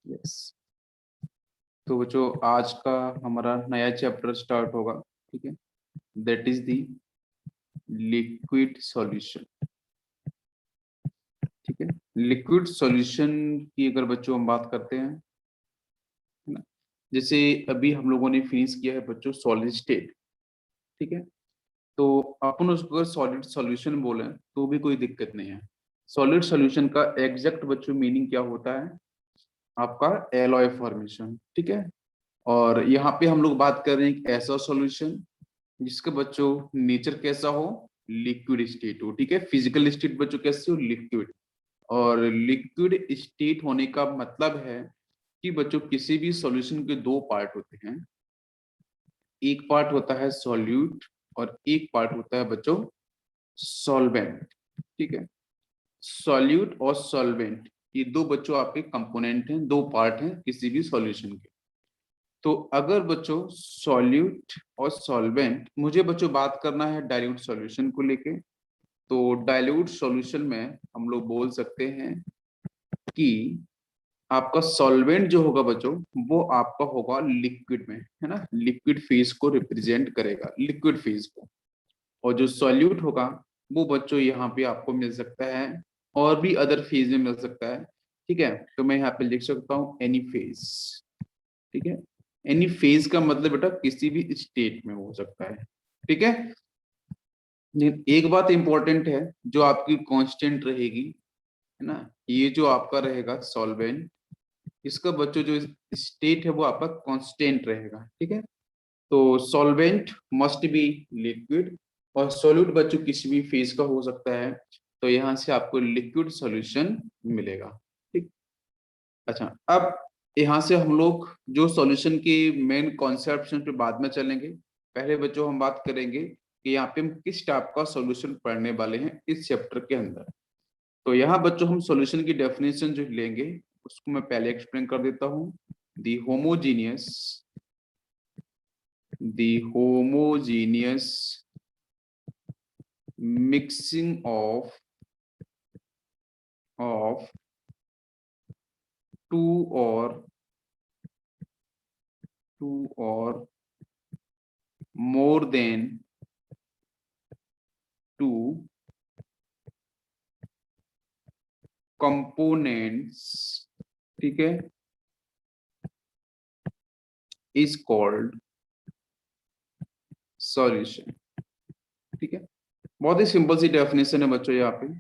Yes. तो बच्चों आज का हमारा नया चैप्टर स्टार्ट होगा, ठीक है। That is the liquid solution, ठीक है। लिक्विड सॉल्यूशन की अगर बच्चों हम बात करते हैं, है ना, जैसे अभी हम लोगों ने फिनिश किया है बच्चों सॉलिड स्टेट, ठीक है। तो अपन उसको अगर सॉलिड सॉल्यूशन बोले तो भी कोई दिक्कत नहीं है। सॉलिड सॉल्यूशन का एग्जैक्ट बच्चों मीनिंग क्या होता है, आपका एलॉय फॉर्मेशन, ठीक है। और यहाँ पे हम लोग बात कर रहे हैं एक ऐसा सॉल्यूशन जिसके बच्चों नेचर कैसा हो, लिक्विड स्टेट हो, ठीक है। फिजिकल स्टेट बच्चों कैसे हो, लिक्विड। और लिक्विड स्टेट होने का मतलब है कि बच्चों किसी भी सॉल्यूशन के दो पार्ट होते हैं। एक पार्ट होता है सॉल्यूट और एक पार्ट होता है बच्चों सॉल्वेंट, ठीक है। सॉल्यूट और सॉल्वेंट ये दो बच्चों आपके कंपोनेंट हैं, दो पार्ट हैं किसी भी सॉल्यूशन के। तो अगर बच्चों सॉल्यूट और सॉल्वेंट, मुझे बच्चों बात करना है डाइल्यूट सॉल्यूशन को लेके, तो डाइल्यूट सॉल्यूशन में हम लोग बोल सकते हैं कि आपका सॉल्वेंट जो होगा बच्चों वो आपका होगा लिक्विड में, है ना, लिक्विड फेज को रिप्रेजेंट करेगा, लिक्विड फेज को। और जो सॉल्यूट होगा वो बच्चों यहाँ पे आपको मिल सकता है और भी अदर फेज में मिल सकता है, ठीक है। तो मैं यहाँ पे लिख सकता हूँ एनी फेज, ठीक है। एनी फेज का मतलब बेटा किसी भी स्टेट में हो सकता है, ठीक है। लेकिन एक बात इंपॉर्टेंट है जो आपकी कांस्टेंट रहेगी, है ना, ये जो आपका रहेगा सॉल्वेंट, इसका बच्चों जो स्टेट है वो आपका कांस्टेंट रहेगा, ठीक है। तो सॉल्वेंट मस्ट बी लिक्विड और सॉल्यूट बच्चों किसी भी फेज का हो सकता है। तो यहाँ से आपको लिक्विड सॉल्यूशन मिलेगा, ठीक। अच्छा, अब यहाँ से हम लोग जो सॉल्यूशन की मेन कॉन्सेप्ट पे बाद में चलेंगे। पहले बच्चों हम बात करेंगे कि यहाँ पे हम किस टाइप का सॉल्यूशन पढ़ने वाले हैं इस चैप्टर के अंदर। तो यहाँ बच्चों हम सॉल्यूशन की डेफिनेशन जो लेंगे उसको मैं पहले एक्सप्लेन कर देता हूँ। The homogeneous, the homogeneous mixing of two or more than two components, ठीक है, is called solution, ठीक है। बहुत ही सिंपल सी डेफिनेशन है बच्चों। यहाँ पे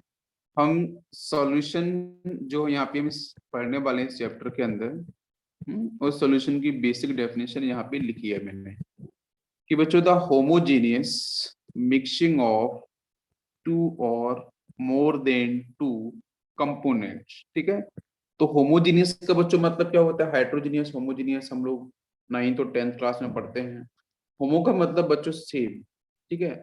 हम सॉल्यूशन जो यहाँ पे हम पढ़ने वाले हैं इस चैप्टर के अंदर, और सॉल्यूशन की बेसिक डेफिनेशन यहाँ पे लिखी है मैंने कि बच्चों the homogeneous mixing of two और मोर देन टू कंपोनेंट्स, ठीक है। तो होमोजीनियस का बच्चों मतलब क्या होता है, हाइड्रोजीनियस, होमोजीनियस हम लोग 9th और 10th क्लास में पढ़ते हैं। होमो का मतलब बच्चों सेम, ठीक है।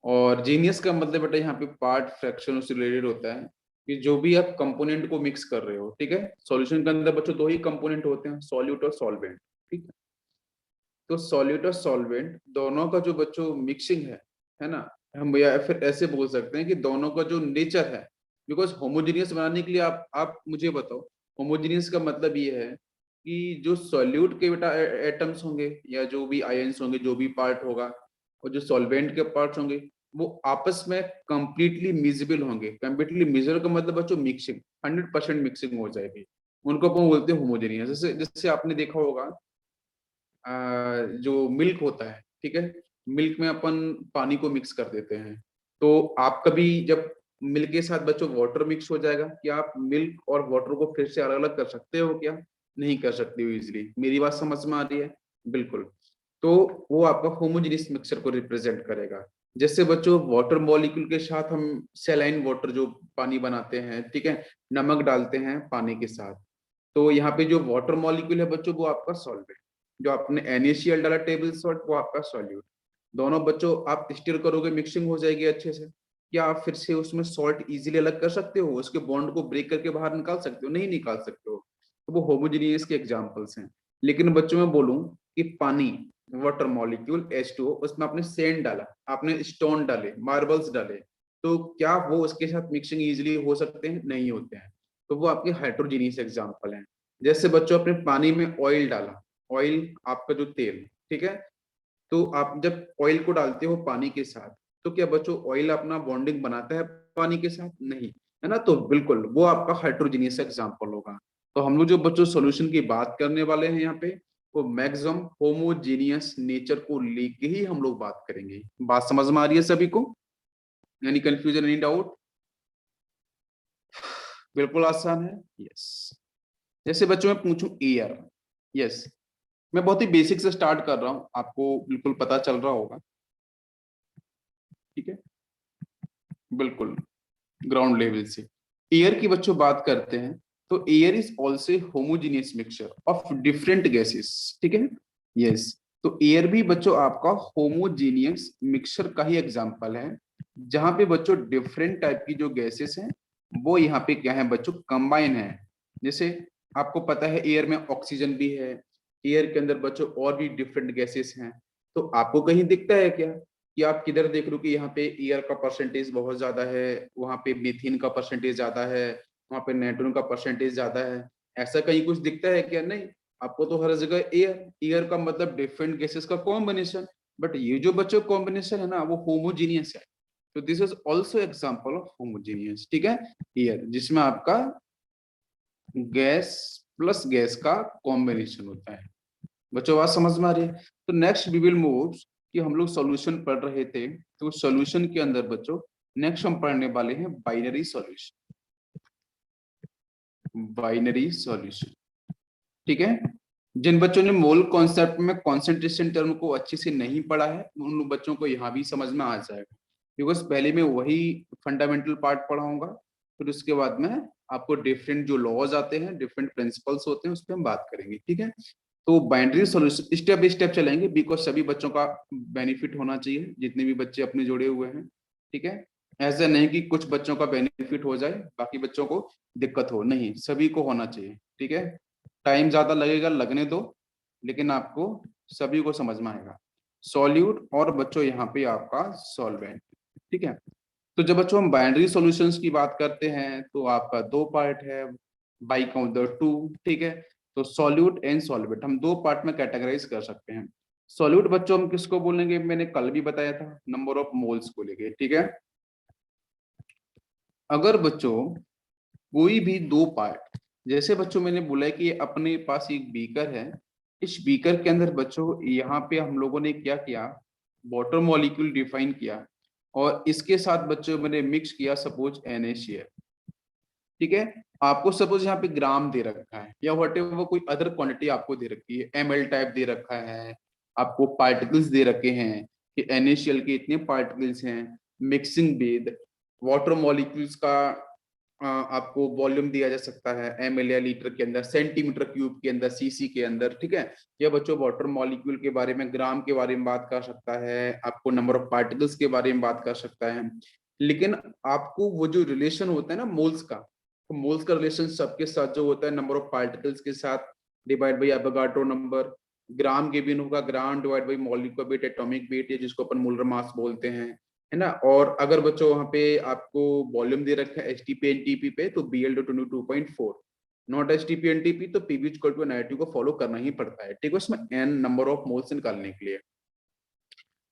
और जीनियस का मतलब बेटा यहाँ पे पार्ट फ्रैक्शन से रिलेटेड होता है कि जो भी आप कंपोनेंट को मिक्स कर रहे हो, ठीक है। सॉल्यूशन के अंदर बच्चों दो ही कंपोनेंट होते हैं, सॉल्यूट और सॉल्वेंट, ठीक है। तो सॉल्यूट और सॉल्वेंट दोनों का जो बच्चों मिक्सिंग है ना, हम या फिर ऐसे बोल सकते हैं कि दोनों का जो नेचर है, बिकॉज होमोजीनियस बनाने के लिए आप मुझे बताओ, होमोजीनियस का मतलब ये है कि जो सॉल्यूट के बेटा एटम्स होंगे या जो भी आयंस होंगे, जो भी पार्ट होगा, और जो सॉल्वेंट के पार्ट्स होंगे वो आपस में कंप्लीटली मिजिबल होंगे। कंप्लीटली मिजिबल का मतलब बच्चों मिक्सिंग, 100% मिक्सिंग हो जाएगी, उनको अपन बोलते हैं होमोजेनियस। जैसे जैसे आपने देखा होगा जो मिल्क होता है, ठीक है, मिल्क में अपन पानी को मिक्स कर देते हैं। तो आप कभी जब मिल्क के साथ बच्चों वाटर मिक्स हो जाएगा, क्या आप मिल्क और वाटर को फिर से अलग अलग कर सकते हो क्या, नहीं कर सकते हो इजिली। मेरी बात समझ में आ रही है, बिल्कुल। तो वो आपका होमोजेनियस मिक्सचर को रिप्रेजेंट करेगा। जैसे बच्चों वाटर मॉलिक्यूल के साथ हम सैलाइन वाटर जो पानी बनाते हैं, ठीक है, नमक डालते हैं पानी के साथ। तो यहाँ पे जो वाटर मॉलिक्यूल है बच्चों वो आपका सॉल्वेंट, जो आपने NaCl डाला टेबल सॉल्ट वो आपका सॉल्यूट। दोनों बच्चों आप स्टिर करोगे मिक्सिंग हो जाएगी अच्छे से। क्या आप फिर से उसमें सॉल्ट इजीली अलग कर सकते हो, उसके बॉन्ड को ब्रेक करके बाहर निकाल सकते हो, नहीं निकाल सकते हो। तो वो होमोजेनियस के एग्जांपल्स हैं। लेकिन बच्चों में बोलूं कि पानी, वाटर मॉलिक्यूल H2O, उसमें आपने सैंड डाला, आपने स्टोन डाले, मार्बल्स डाले, तो क्या वो उसके साथ मिक्सिंग इजिली हो सकते हैं, नहीं होते हैं। तो वो आपके हाइड्रोजीनियस एग्जांपल हैं। जैसे बच्चों अपने पानी में ऑयल डाला, ऑयल आपका जो तेल, ठीक है, तो आप जब ऑयल को डालते हो पानी के साथ, तो क्या बच्चों ऑयल अपना बॉन्डिंग बनाता है पानी के साथ? नहीं, है ना। तो बिल्कुल वो आपका हाइड्रोजीनियस एग्जांपल होगा। तो हम लोग जो बच्चों सॉल्यूशन की बात करने वाले हैं यहाँ पे, वो मैक्सिमम होमोजीनियस नेचर को लेके ही हम लोग बात करेंगे। बात समझ में आ रही है सभी को? Any confusion, any doubt? बिल्कुल आसान है। यस, जैसे बच्चों मैं पूछूं एयर, यस, मैं बहुत ही बेसिक से स्टार्ट कर रहा हूं, आपको बिल्कुल पता चल रहा होगा, ठीक है, बिल्कुल ग्राउंड लेवल से। एयर की बच्चों बात करते हैं, तो air is also homogeneous mixture of different gases, ठीक है, यस। तो एयर भी बच्चों आपका होमोजीनियस मिक्सचर का ही एग्जांपल है, जहां पे बच्चों डिफरेंट टाइप की जो गैसेस हैं वो यहाँ पे क्या है बच्चों, कंबाइन है। जैसे आपको पता है एयर में ऑक्सीजन भी है, एयर के अंदर बच्चों और भी डिफरेंट गैसेस हैं। तो आपको कहीं दिखता है क्या कि आप किधर देख रहे हो कि यहाँ पे एयर का परसेंटेज बहुत ज्यादा है, वहां पे मीथेन का परसेंटेज ज्यादा है, वहां पे नाइट्रोजन का परसेंटेज ज्यादा है? ऐसा कहीं कुछ दिखता है क्या? नहीं, आपको तो हर जगह एयर, एयर का मतलब डिफरेंट गैसेस का कॉम्बिनेशन। बट ये जो बच्चों कॉम्बिनेशन है ना, वो होमोजीनियस है। तो this is also example of homogeneous, ठीक है, एयर, जिसमें आपका गैस प्लस गैस का कॉम्बिनेशन होता है। बच्चों बात समझ में आ रही है? तो नेक्स्ट वी विल मूव, कि हम लोग सॉल्यूशन पढ़ रहे थे, तो सॉल्यूशन के अंदर बच्चों नेक्स्ट हम पढ़ने वाले हैं बाइनरी सॉल्यूशन, बाइनरी सॉल्यूशन, ठीक है। जिन बच्चों ने मोल कॉन्सेप्ट में कॉन्सेंट्रेशन टर्म को अच्छे से नहीं पढ़ा है, उन बच्चों को यहाँ भी समझ में आ जाएगा, बिकॉज पहले मैं वही फंडामेंटल पार्ट पढ़ाऊंगा, फिर उसके बाद में आपको डिफरेंट जो लॉज आते हैं, डिफरेंट प्रिंसिपल्स होते हैं, उस पर हम बात करेंगे, ठीक है। तो binary solution step by step चलेंगे, बिकॉज सभी बच्चों का बेनिफिट होना चाहिए, जितने भी बच्चे अपने जुड़े हुए हैं, ठीक है। ऐसा नहीं कि कुछ बच्चों का बेनिफिट हो जाए, बाकी बच्चों को दिक्कत हो, नहीं, सभी को होना चाहिए, ठीक है। टाइम ज्यादा लगेगा, लगने दो, लेकिन आपको सभी को समझ में आएगा। सॉल्यूट और बच्चों यहाँ पे आपका सॉल्वेंट, ठीक है। तो जब बच्चों हम बाइनरी सॉल्यूशंस की बात करते हैं, तो आपका दो पार्ट है, बाई काउंट द टू, ठीक है। तो सॉल्यूट एंड सॉल्वेंट हम दो पार्ट में कैटेगराइज कर सकते हैं। सॉल्यूट बच्चों हम किसको बोलेंगे, मैंने कल भी बताया था, नंबर ऑफ मोल्स को लेके, ठीक है। अगर बच्चों कोई भी दो पार्ट, जैसे बच्चों मैंने बोला है कि अपने पास एक बीकर है, इस बीकर के अंदर बच्चों यहाँ पे हम लोगों ने क्या किया, वाटर मॉलिक्यूल डिफाइन किया, और इसके साथ बच्चों मैंने मिक्स किया सपोज NaCl, ठीक है। आपको सपोज यहाँ पे ग्राम दे रखा है, या वट एवर कोई अदर क्वांटिटी आपको दे रखी है, ml टाइप दे रखा है, आपको पार्टिकल्स दे रखे हैं कि NaCl के इतने पार्टिकल्स हैं, मिक्सिंग विद वाटर मॉलिक्यूल्स का आपको वॉल्यूम दिया जा सकता है, ml या लीटर के अंदर, सेंटीमीटर क्यूब के अंदर, cc के अंदर, ठीक है। या बच्चों वाटर मॉलिक्यूल के बारे में, ग्राम के बारे में बात कर सकता है, आपको नंबर ऑफ पार्टिकल्स के बारे में बात कर सकता है। लेकिन आपको वो जो रिलेशन होता है ना मोल्स का, तो मोल्स का रिलेशन सबके साथ जो होता है नंबर ऑफ पार्टिकल्स के साथ divide by Avogadro number, gram given होगा, gram divide by molecular weight, atomic weight, या जिसको अपन मोलर मास बोलते हैं, है ना। और अगर बच्चों वहां पे आपको वॉल्यूम दे रखा है HTP NTP पे, तो Bl/2 नॉट HTP NTP, तो Pb=NiTu को फॉलो करना ही पड़ता है, ठीक है, उसमें n नंबर ऑफ मोल्स निकालने के लिए।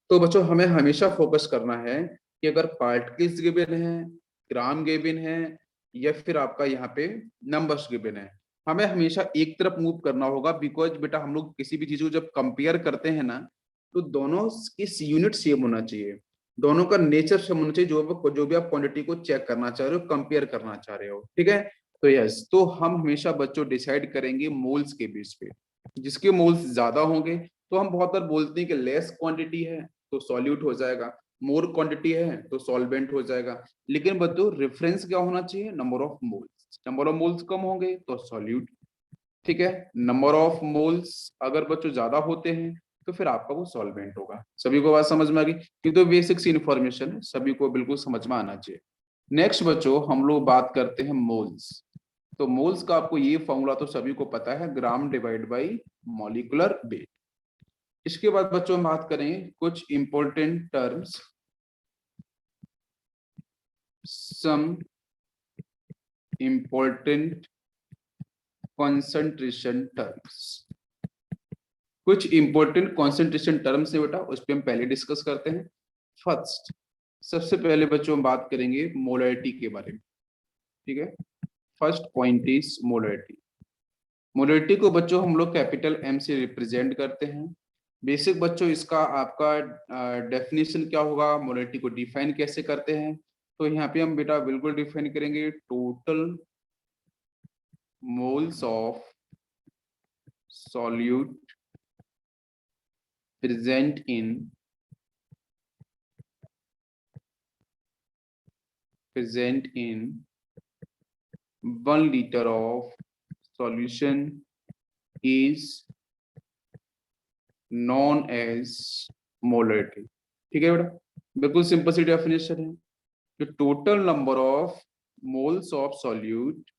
तो बच्चों हमें हमेशा फोकस करना है कि अगर पार्टिकल्स गिवन है, ग्राम गिवन है, या फिर आपका यहाँ पे नंबर्स गिवन है, हमें हमेशा एक तरफ मूव करना होगा, बिकॉज बेटा हम लोग किसी भी चीज को जब कंपेयर करते हैं ना, तो दोनों की यूनिट सेम होना चाहिए, दोनों का नेचर सेम होना चाहिए, जो भी आप क्वांटिटी को चेक करना चाह रहे हो, कंपेयर करना चाह रहे हो, ठीक है। तो यस, तो हम हमेशा बच्चों डिसाइड करेंगे मोल्स के बेस पे, जिसके मोल्स ज्यादा होंगे, तो हम बहुत बार बोलते हैं कि लेस क्वांटिटी है तो सॉल्यूट हो जाएगा, मोर क्वांटिटी है तो सॉल्वेंट हो जाएगा। लेकिन बच्चों रेफरेंस क्या होना चाहिए, number of moles, number of moles कम होंगे तो सॉल्यूट, ठीक है। नंबर ऑफ मोल्स अगर बच्चों ज्यादा होते हैं, तो फिर आपका वो सॉल्वेंट होगा। सभी को बात समझ में आ गई? ये तो बेसिक सी इंफॉर्मेशन है, सभी को बिल्कुल समझ में आना चाहिए। नेक्स्ट बच्चों हम लोग बात करते हैं मोल्स। तो मोल्स का आपको ये फॉर्मूला तो सभी को पता है, gram divide by molecular weight. इसके बाद बच्चों हम बात करेंगे कुछ important terms, some important concentration terms. कुछ इंपॉर्टेंट कॉन्सेंट्रेशन टर्म्स है बेटा, उस पर हम पहले डिस्कस करते हैं। फर्स्ट, सबसे पहले बच्चों हम बात करेंगे मोलरिटी के बारे में, ठीक है। First point is molarity. Molarity को बच्चों हम लोग कैपिटल एम से रिप्रेजेंट करते हैं। बेसिक बच्चों इसका आपका डेफिनेशन क्या होगा, मोलरिटी को डिफाइन कैसे करते हैं, तो यहाँ पे हम बेटा बिल्कुल डिफाइन करेंगे total moles of solute present in 1 liter of solution is known as molarity। ठीक है बेटा, बिल्कुल सिंपल सी डेफिनेशन है। The total number of moles of solute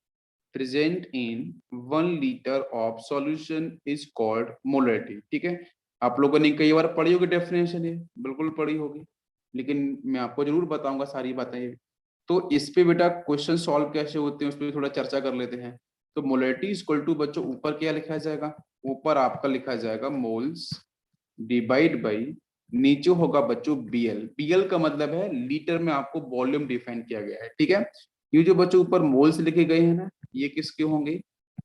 present in 1 liter of solution is called molarity। ठीक है, आप लोगों ने कई बार पढ़ी होगी डेफिनेशन, ये बिल्कुल पढ़ी होगी, लेकिन मैं आपको जरूर बताऊंगा सारी बातें। तो इस पे बेटा क्वेश्चन सॉल्व कैसे होते हैं उस पर थोड़ा चर्चा कर लेते हैं। तो मोलरिटी इक्वल टू बच्चों ऊपर क्या लिखा जाएगा, ऊपर आपका लिखा जाएगा मोल्स डिवाइड बाई, नीचे होगा बच्चों बीएल। बीएल का मतलब है लीटर में आपको वॉल्यूम डिफाइन किया गया है, ठीक है। ये जो बच्चों ऊपर मोल्स लिखे गए हैं ना, ये किसके होंगे,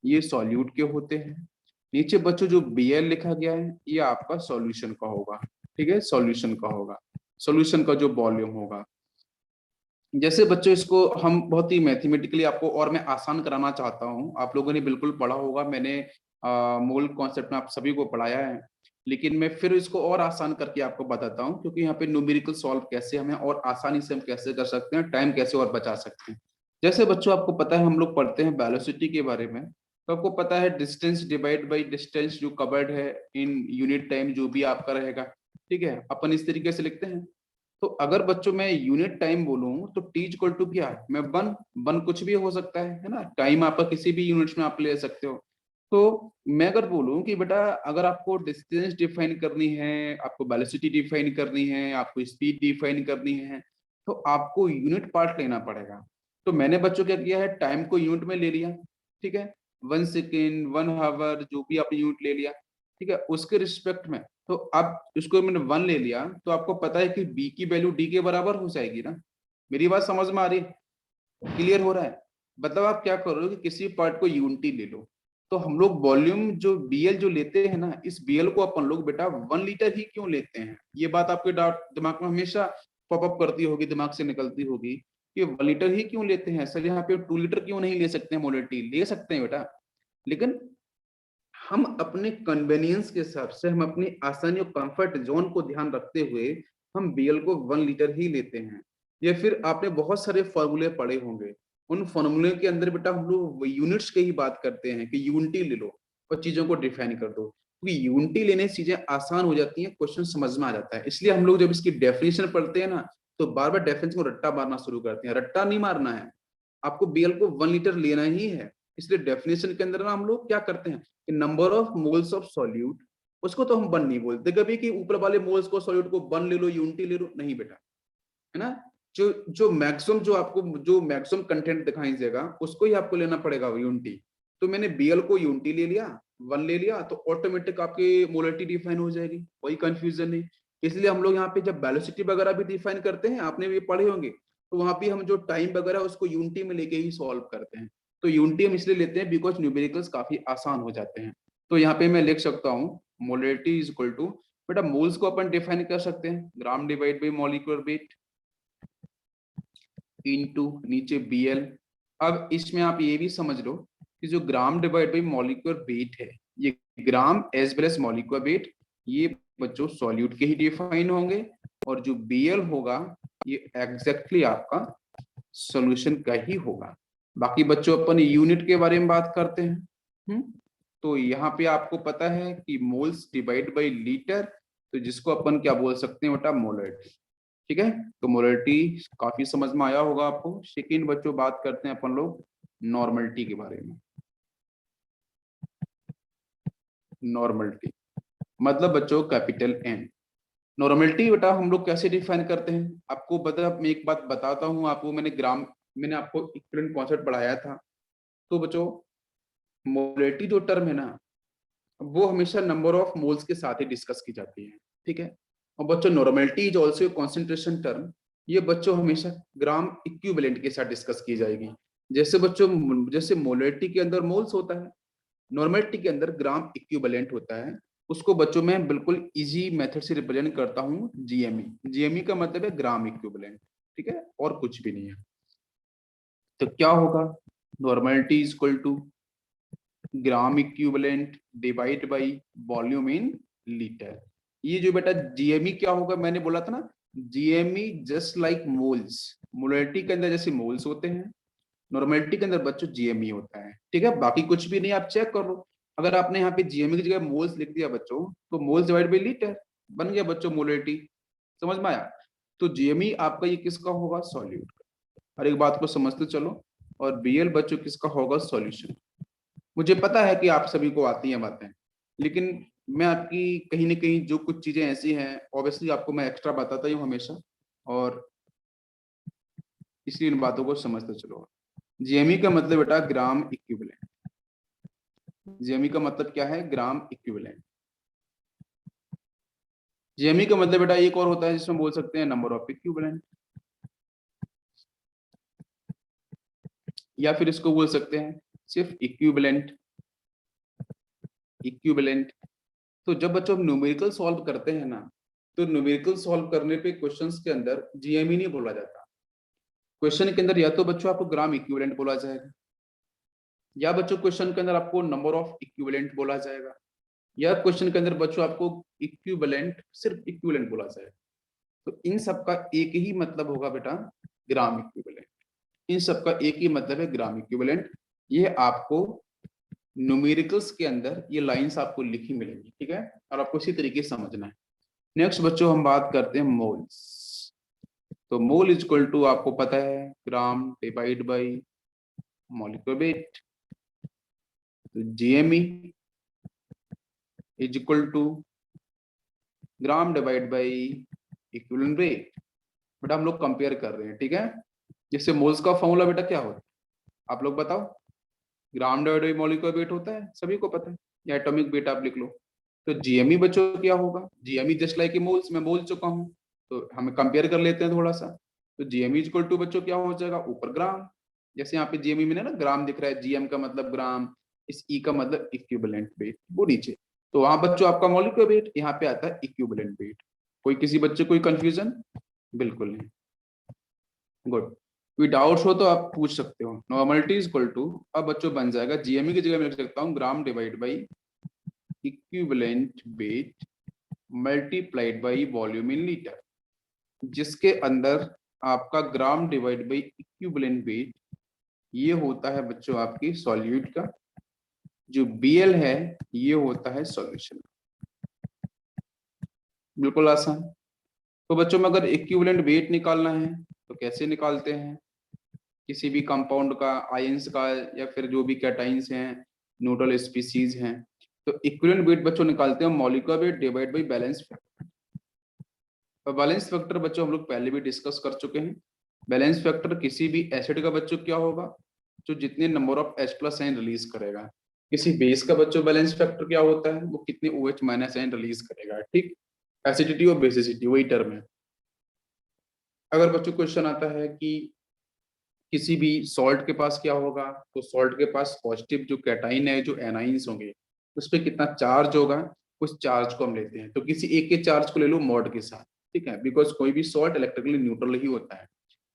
ये सॉल्यूट के होते हैं। नीचे बच्चों जो बीएल लिखा गया है ये आपका सॉल्यूशन का होगा, ठीक है, सॉल्यूशन का होगा, सॉल्यूशन का जो वॉल्यूम होगा। जैसे बच्चों इसको हम बहुत ही मैथमेटिकली आपको और मैं आसान कराना चाहता हूँ। आप लोगों ने बिल्कुल पढ़ा होगा, मैंने मूल कॉन्सेप्ट में आप सभी को पढ़ाया है, लेकिन मैं फिर इसको और आसान करके आपको बताता हूँ, क्योंकि यहाँ पे न्यूमेरिकल सॉल्व कैसे हमें और आसानी से हम कैसे कर सकते हैं, टाइम कैसे और बचा सकते हैं। जैसे बच्चों आपको पता है, हम लोग पढ़ते हैं वेलोसिटी के बारे में, तो आपको पता है डिस्टेंस डिवाइड बाई डिस्टेंस जो कवर्ड है इन यूनिट टाइम जो भी आपका रहेगा, ठीक है, अपन इस तरीके से लिखते हैं। तो अगर बच्चों मैं यूनिट टाइम बोलूं तो टी इक्वल टू क्या है, मैं वन, वन कुछ भी हो सकता है ना, टाइम आपका किसी भी यूनिट्स में आप ले सकते हो। तो मैं अगर बोलूं कि बेटा अगर आपको डिस्टेंस डिफाइन करनी है, आपको वेलोसिटी डिफाइन करनी है, आपको स्पीड डिफाइन करनी है, तो आपको यूनिट पार्ट लेना पड़ेगा। तो मैंने बच्चों क्या किया है, टाइम को यूनिट में ले लिया, ठीक है, 1 सेकेंड 1 आवर जो भी आपने यूनिट ले लिया, ठीक है, उसके रिस्पेक्ट में। तो अब इसको मैंने 1 ले लिया, तो आपको पता है कि b की वैल्यू d के बराबर हो जाएगी ना। मेरी बात समझ में आ रही, क्लियर हो रहा है। मतलब आप क्या कर रहे हो कि किसी पार्ट को यूनिटी ले लो, तो हम लोग वॉल्यूम जो बीएल जो लेते हैं ना, इस बीएल को अपन लोग बेटा 1 लीटर ही क्यों लेते हैं, ये बात आपके दिमाग में हमेशा पॉपअप करती होगी, दिमाग से निकलती होगी कि 1 लीटर ही क्यों लेते हैं सर, यहाँ पे 2 लीटर क्यों नहीं ले सकते हैं, मोलरिटी ले सकते हैं बेटा, लेकिन हम अपने कन्वेनियंस के हिसाब से, हम अपनी आसानी और कंफर्ट जोन को ध्यान रखते हुए हम बीएल को 1 लीटर ही लेते हैं। या फिर आपने बहुत सारे फॉर्मूले पढ़े होंगे, उन फॉर्मूले के अंदर बेटा हम लोग यूनिट्स की ही बात करते हैं कि यूनिटी ले लो और चीजों को डिफाइन कर दो, क्योंकि यूनिटी लेने से चीजें आसान हो जाती हैं, क्वेश्चन समझ में आ जाता है। इसलिए हम लोग जब इसकी डेफिनेशन पढ़ते हैं ना, तो बार बार डेफिनेशन को रट्टा मारना शुरू करते हैं। रट्टा नहीं मारना है, आपको बीएल को 1 लीटर लेना ही है। इसलिए डेफिनेशन के अंदर ना हम लोग क्या करते हैं कि number of moles of solute, उसको तो हम वन नहीं बोलते कभी कि ऊपर वाले मोल्स को सॉल्यूट को वन ले लो, यूनिटी ले लो, नहीं बेटा, है ना। जो जो मैक्सिमम जो आपको जो मैक्सिमम कंटेंट दिखाई देगा उसको ही आपको लेना पड़ेगा यूनिटी। तो मैंने बीएल को यूनिटी ले लिया, 1 ले लिया, तो ऑटोमेटिक आपकी मोलरिटी डिफाइन हो जाएगी, कोई कंफ्यूजन नहीं। इसलिए हम लोग यहाँ पे जब वेलोसिटी वगैरह भी डिफाइन करते हैं, आपने भी पढ़े होंगे, तो वहां पे हम जो टाइम वगैरह उसको यूनिटी में लेके ही सॉल्व करते हैं। तो यूनिटी हम इसलिए लेते हैं बिकॉज न्यूमेरिकल्स काफी आसान हो जाते हैं। तो यहाँ पे मैं लिख सकता हूँ मोलरिटी इज इक्वल टू, बेटा मोल्स को अपन डिफाइन कर सकते हैं gram divide by molecular weight into नीचे बीएल। अब इसमें आप ये भी समझ लो कि जो gram divide by molecular weight है, ये gram as well as molecular weight, ये बच्चों सॉल्यूट के ही डिफाइन होंगे, और जो बीएल होगा ये एग्जैक्टली आपका सॉल्यूशन का ही होगा। बाकी बच्चों अपन यूनिट के बारे में बात करते हैं। तो यहाँ पे आपको पता है कि मोल्स डिवाइड बाई लीटर, तो जिसको अपन क्या बोल सकते हैं बेटा, मोलरिटी। ठीक है, तो मोलरिटी काफी समझ में आया होगा आपको। सेकेंड बच्चों बात करते हैं अपन लोग नॉर्मलिटी के बारे में। नॉर्मलिटी मतलब बच्चों कैपिटल एन। नॉर्मलिटी बेटा हम लोग कैसे डिफाइन करते हैं, आपको बता, मैं एक बात बताता हूँ आपको। मैंने आपको इक्विवेलेंट कॉन्सेप्ट पढ़ाया था। तो बच्चों मोलैरिटी जो टर्म है ना, वो हमेशा नंबर ऑफ मोल्स के साथ ही डिस्कस की जाती है, ठीक है। और बच्चों normality is also concentration term, ये बच्चों हमेशा ग्राम इक्विवेलेंट के साथ डिस्कस की जाएगी। जैसे बच्चों, जैसे मोलैरिटी के अंदर मोल्स होता है, नॉर्मेलिटी के अंदर ग्राम इक्विवेलेंट होता है, उसको बच्चों में बिल्कुल इजी मेथड से रिप्रेजेंट करता हूँ जीएमई। जीएमई का मतलब है ग्राम इक्विवेलेंट, ठीक है, और कुछ भी नहीं है। तो क्या होगा, normality is equal to gram equivalent divide by volume in litre. ये जो बेटा जीएमई क्या होगा, मैंने बोला था ना, GME just like moles, molarity के अंदर जैसे मोल्स होते हैं, नॉर्मेलिटी के अंदर बच्चों जीएमई होता है, ठीक है। बाकी कुछ भी नहीं, आप चेक कर लो। अगर आपने यहाँ पे जीएमई की जगह मोल्स लिख दिया बच्चों, तो मोल्स डिवाइड बाई लीटर बन गया बच्चों मोलैरिटी। समझ में आया? तो जीएमई आपका ये किसका होगा, सॉल्यूट का। हर एक बात को समझते चलो। और बीएल बच्चों किसका होगा, सॉल्यूशन। मुझे पता है कि आप सभी को आती हैं बातें, लेकिन मैं आपकी कहीं ना कहीं जो कुछ चीजें ऐसी हैं, ऑब्वियसली आपको मैं एक्स्ट्रा बताता ही हूँ हमेशा, और इसलिए इन बातों को समझते चलो। जीएमई का मतलब बेटा ग्राम इक्विवेलेंट। जीएमई का मतलब क्या है, ग्राम इक्विवेलेंट। जीएमई का मतलब बेटा एक और होता है जिसमें बोल सकते हैं नंबर ऑफ इक्विवेलेंट, या फिर इसको बोल सकते हैं सिर्फ इक्विवेलेंट। इक्विवेलेंट। तो जब बच्चों हम न्यूमेरिकल सॉल्व करते हैं ना, तो न्यूमेरिकल सॉल्व करने पे क्वेश्चंस के अंदर जीएमई नहीं बोला जाता। क्वेश्चन के अंदर या तो बच्चों आपको ग्राम इक्विवेलेंट बोला जाएगा, या बच्चों क्वेश्चन के अंदर आपको नंबर ऑफ इक्विवेलेंट बोला जाएगा, या क्वेश्चन के अंदर बच्चों आपको इक्विवेलेंट, सिर्फ इक्विवेलेंट बोला जाएगा। तो इन सब का एक ही मतलब होगा बेटा, ग्राम इक्विवेलेंट। इन सब का एक ही मतलब है, ग्राम इक्विवेलेंट। ये आपको न्यूमेरिकल्स के अंदर ये लाइंस आपको लिखी मिलेंगी, ठीक है, और आपको इसी तरीके से समझना है। नेक्स्ट बच्चों हम बात करते हैं मोल्स। तो मोल इज इक्वल टू, आपको पता है, gram divide by molecular weight. तो GME is equal to gram divide by equivalent weight. बेटा हम लोग कंपेयर कर रहे हैं, ठीक है। जैसे मोल्स का फॉर्मूला बेटा क्या होता है, आप लोग बताओ। ग्राम डिवाइड बाई मॉलिक्यूलर वेट होता है, सभी को पता है, या एटॉमिक वेट आप लिख लो। तो जीएमई बच्चों क्या होगा, जीएमई जस्ट लाइक मोल्स, मैं बोल चुका हूँ, तो हम कंपेयर कर लेते हैं थोड़ा सा। तो जीएमई इक्वल टू बच्चों क्या हो जाएगा, ऊपर ग्राम, जैसे यहाँ पे जीएमई में ना ग्राम दिख रहा है, जीएम का मतलब ग्राम, इस ई का मतलब इक्विवेलेंट वेट, वो नीचे। तो वहां बच्चों आपका मॉलिक्यूलर वेट, यहाँ पे आता है इक्विवेलेंट वेट। कोई किसी बच्चे कोई कंफ्यूजन? बिल्कुल नहीं। गुड। कोई डाउट्स हो तो आप पूछ सकते हो। नॉर्मलिटी इज इक्वल टू, अब बच्चों बन जाएगा, जीएमई की जगह मैं लिख सकता हूँ ग्राम divide by equivalent weight multiplied by volume in litre, जिसके अंदर आपका ग्राम डिवाइड बाई इक्विवेलेंट वेट ये होता है बच्चों आपकी सॉल्यूट का, जो बीएल है ये होता है सॉल्यूशन। बिल्कुल आसान। तो बच्चों में अगर इक्विवेलेंट वेट निकालना है तो कैसे निकालते हैं, किसी भी कंपाउंड का, आयंस का, या फिर जो भी कैटाइंस हैं, न्यूट्रल स्पीसीज हैं, तो इक्विवेलेंट वेट बच्चों निकालते हैं molecular weight divide by balance factor. और बैलेंस फैक्टर बच्चों हम लोग पहले भी डिस्कस कर चुके हैं। बैलेंस फैक्टर किसी भी एसिड का बच्चों क्या होगा, जो जितने number of H plus ion release करेगा। किसी बेस का बच्चों बैलेंस फैक्टर क्या होता है, वो कितने OH माइनस आयन रिलीज करेगा, ठीक। एसिडिटी और बेसिसिटी वही टर्म है। अगर बच्चों क्वेश्चन आता है कि किसी भी सॉल्ट के पास क्या होगा, तो सॉल्ट के पास पॉजिटिव जो कैटाइन है, जो एनाइंस होंगे, उस पर कितना चार्ज होगा, उस चार्ज को हम लेते हैं। तो किसी एक के चार्ज को ले लो मॉड के साथ, ठीक है, बिकॉज कोई भी सॉल्ट इलेक्ट्रिकली न्यूट्रल ही होता है।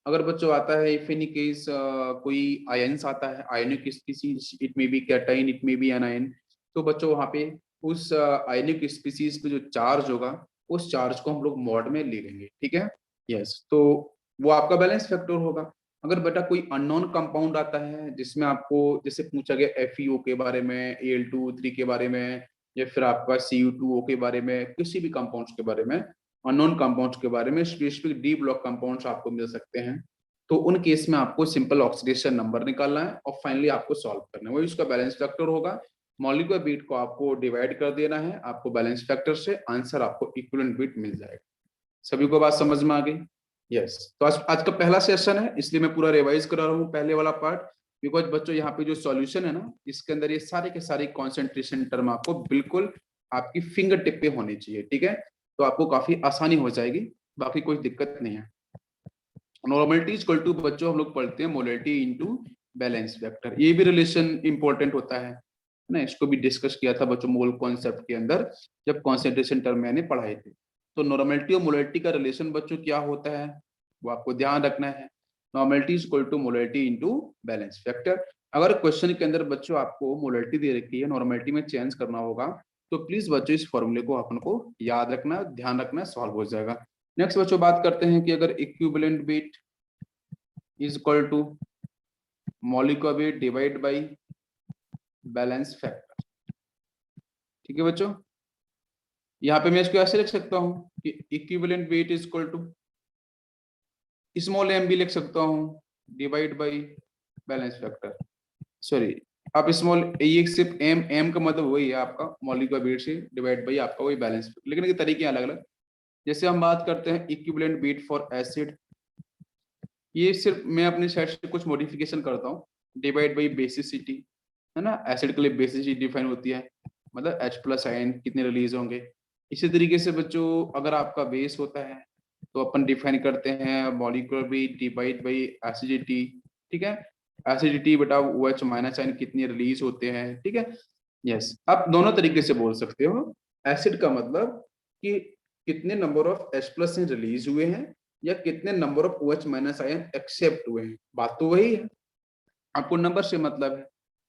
अगर बच्चों आता है इफ इन केस कोई आयंस आता है, ionic species, it may be cation, it may be anion, तो बच्चों वहां पे उस आयनिक स्पीसीज पे जो चार्ज होगा, उस चार्ज को हम लोग मॉड में ले लेंगे, ठीक है। यस, तो वो आपका बैलेंस फैक्टर होगा। अगर बेटा कोई अननोन कंपाउंड आता है जिसमें आपको जैसे पूछा गया FeO के बारे में, Al2O3 के बारे में, या फिर आपका Cu2O के बारे में, किसी भी कंपाउंड्स के बारे में, अननोन कंपाउंड्स के बारे में, स्पेसिफिक डी ब्लॉक कंपाउंड्स आपको मिल सकते हैं, तो उन केस में आपको सिंपल ऑक्सीडेशन नंबर निकालना है और फाइनली आपको सॉल्व करना है, वही उसका बैलेंस फैक्टर होगा। मॉलिक्यूलर वेट को आपको डिवाइड कर देना है, आपको बैलेंस फैक्टर से आंसर आपको इक्विवेलेंट वेट मिल जाएगा। सभी को बात समझ में आ गई? यस। तो आज का पहला सेशन है, इसलिए मैं पूरा रिवाइज करा रहा हूँ पहले वाला पार्ट। बिकॉज बच्चों यहाँ पे जो सॉल्यूशन है ना, इसके अंदर ये सारे के सारे कॉन्सेंट्रेशन टर्म आपको बिल्कुल आपकी फिंगर टिप पे होनी चाहिए, ठीक है। तो आपको काफी आसानी हो जाएगी, बाकी कोई दिक्कत नहीं है। नॉर्मलिटी इक्वल टू बच्चों हम लोग पढ़ते हैं मोलरिटी इनटू बैलेंस वेक्टर, ये भी रिलेशन इंपॉर्टेंट होता है ना। इसको भी डिस्कस किया था बच्चों मोल कॉन्सेप्ट के अंदर, जब कॉन्सेंट्रेशन टर्म मैंने पढ़ाए थे। तो नॉर्मलिटी और मोलरिटी का रिलेशन बच्चों क्या होता है, वो आपको ध्यान रखना है। Normality equal to molarity into balance vector. अगर क्वेश्चन के अंदर बच्चों आपको मोलरिटी दे रखी है, नॉर्मलिटी में चेंज करना होगा, तो प्लीज बच्चों इस फॉर्मूले को अपन को याद रखना, ध्यान रखना, सॉल्व हो जाएगा। नेक्स्ट बच्चों बात करते हैं कि अगर equivalent weight is equal to molecular weight divide by balance factor, ठीक है बच्चों। यहाँ पे मैं इसको ऐसे लिख सकता हूँ कि equivalent weight is equal to small m भी लिख सकता हूँ divide by balance factor. Sorry, आप स्मॉल ये सिर्फ एम, एम का मतलब वही है आपका मॉलिक्यूलर वेट से डिवाइड बाय आपका वही बैलेंस, लेकिन ये तरीके अलग अलग। जैसे हम बात करते हैं इक्विवेलेंट वेट फॉर एसिड, ये सिर्फ मैं अपनी साइड से कुछ मॉडिफिकेशन करता हूँ, डिवाइड बाई बेसिसिटी, है ना। एसिड के लिए बेसिसिटी डिफाइन होती है, मतलब H प्लस आयन कितने रिलीज होंगे। इसी तरीके से बच्चों अगर आपका बेस होता है तो अपन डिफाइन करते हैं molecular weight divide by acidity, ठीक है। एसिडिटी बटा OH माइनस आयन कितने रिलीज होते हैं, ठीक है। यस, आप दोनों तरीके से बोल सकते हो। एसिड का मतलब कि कितने number of H plus release हुए हैं या कितने number of OH minus ion accept हुए हैं, बात तो वही है, आपको नंबर से मतलब है,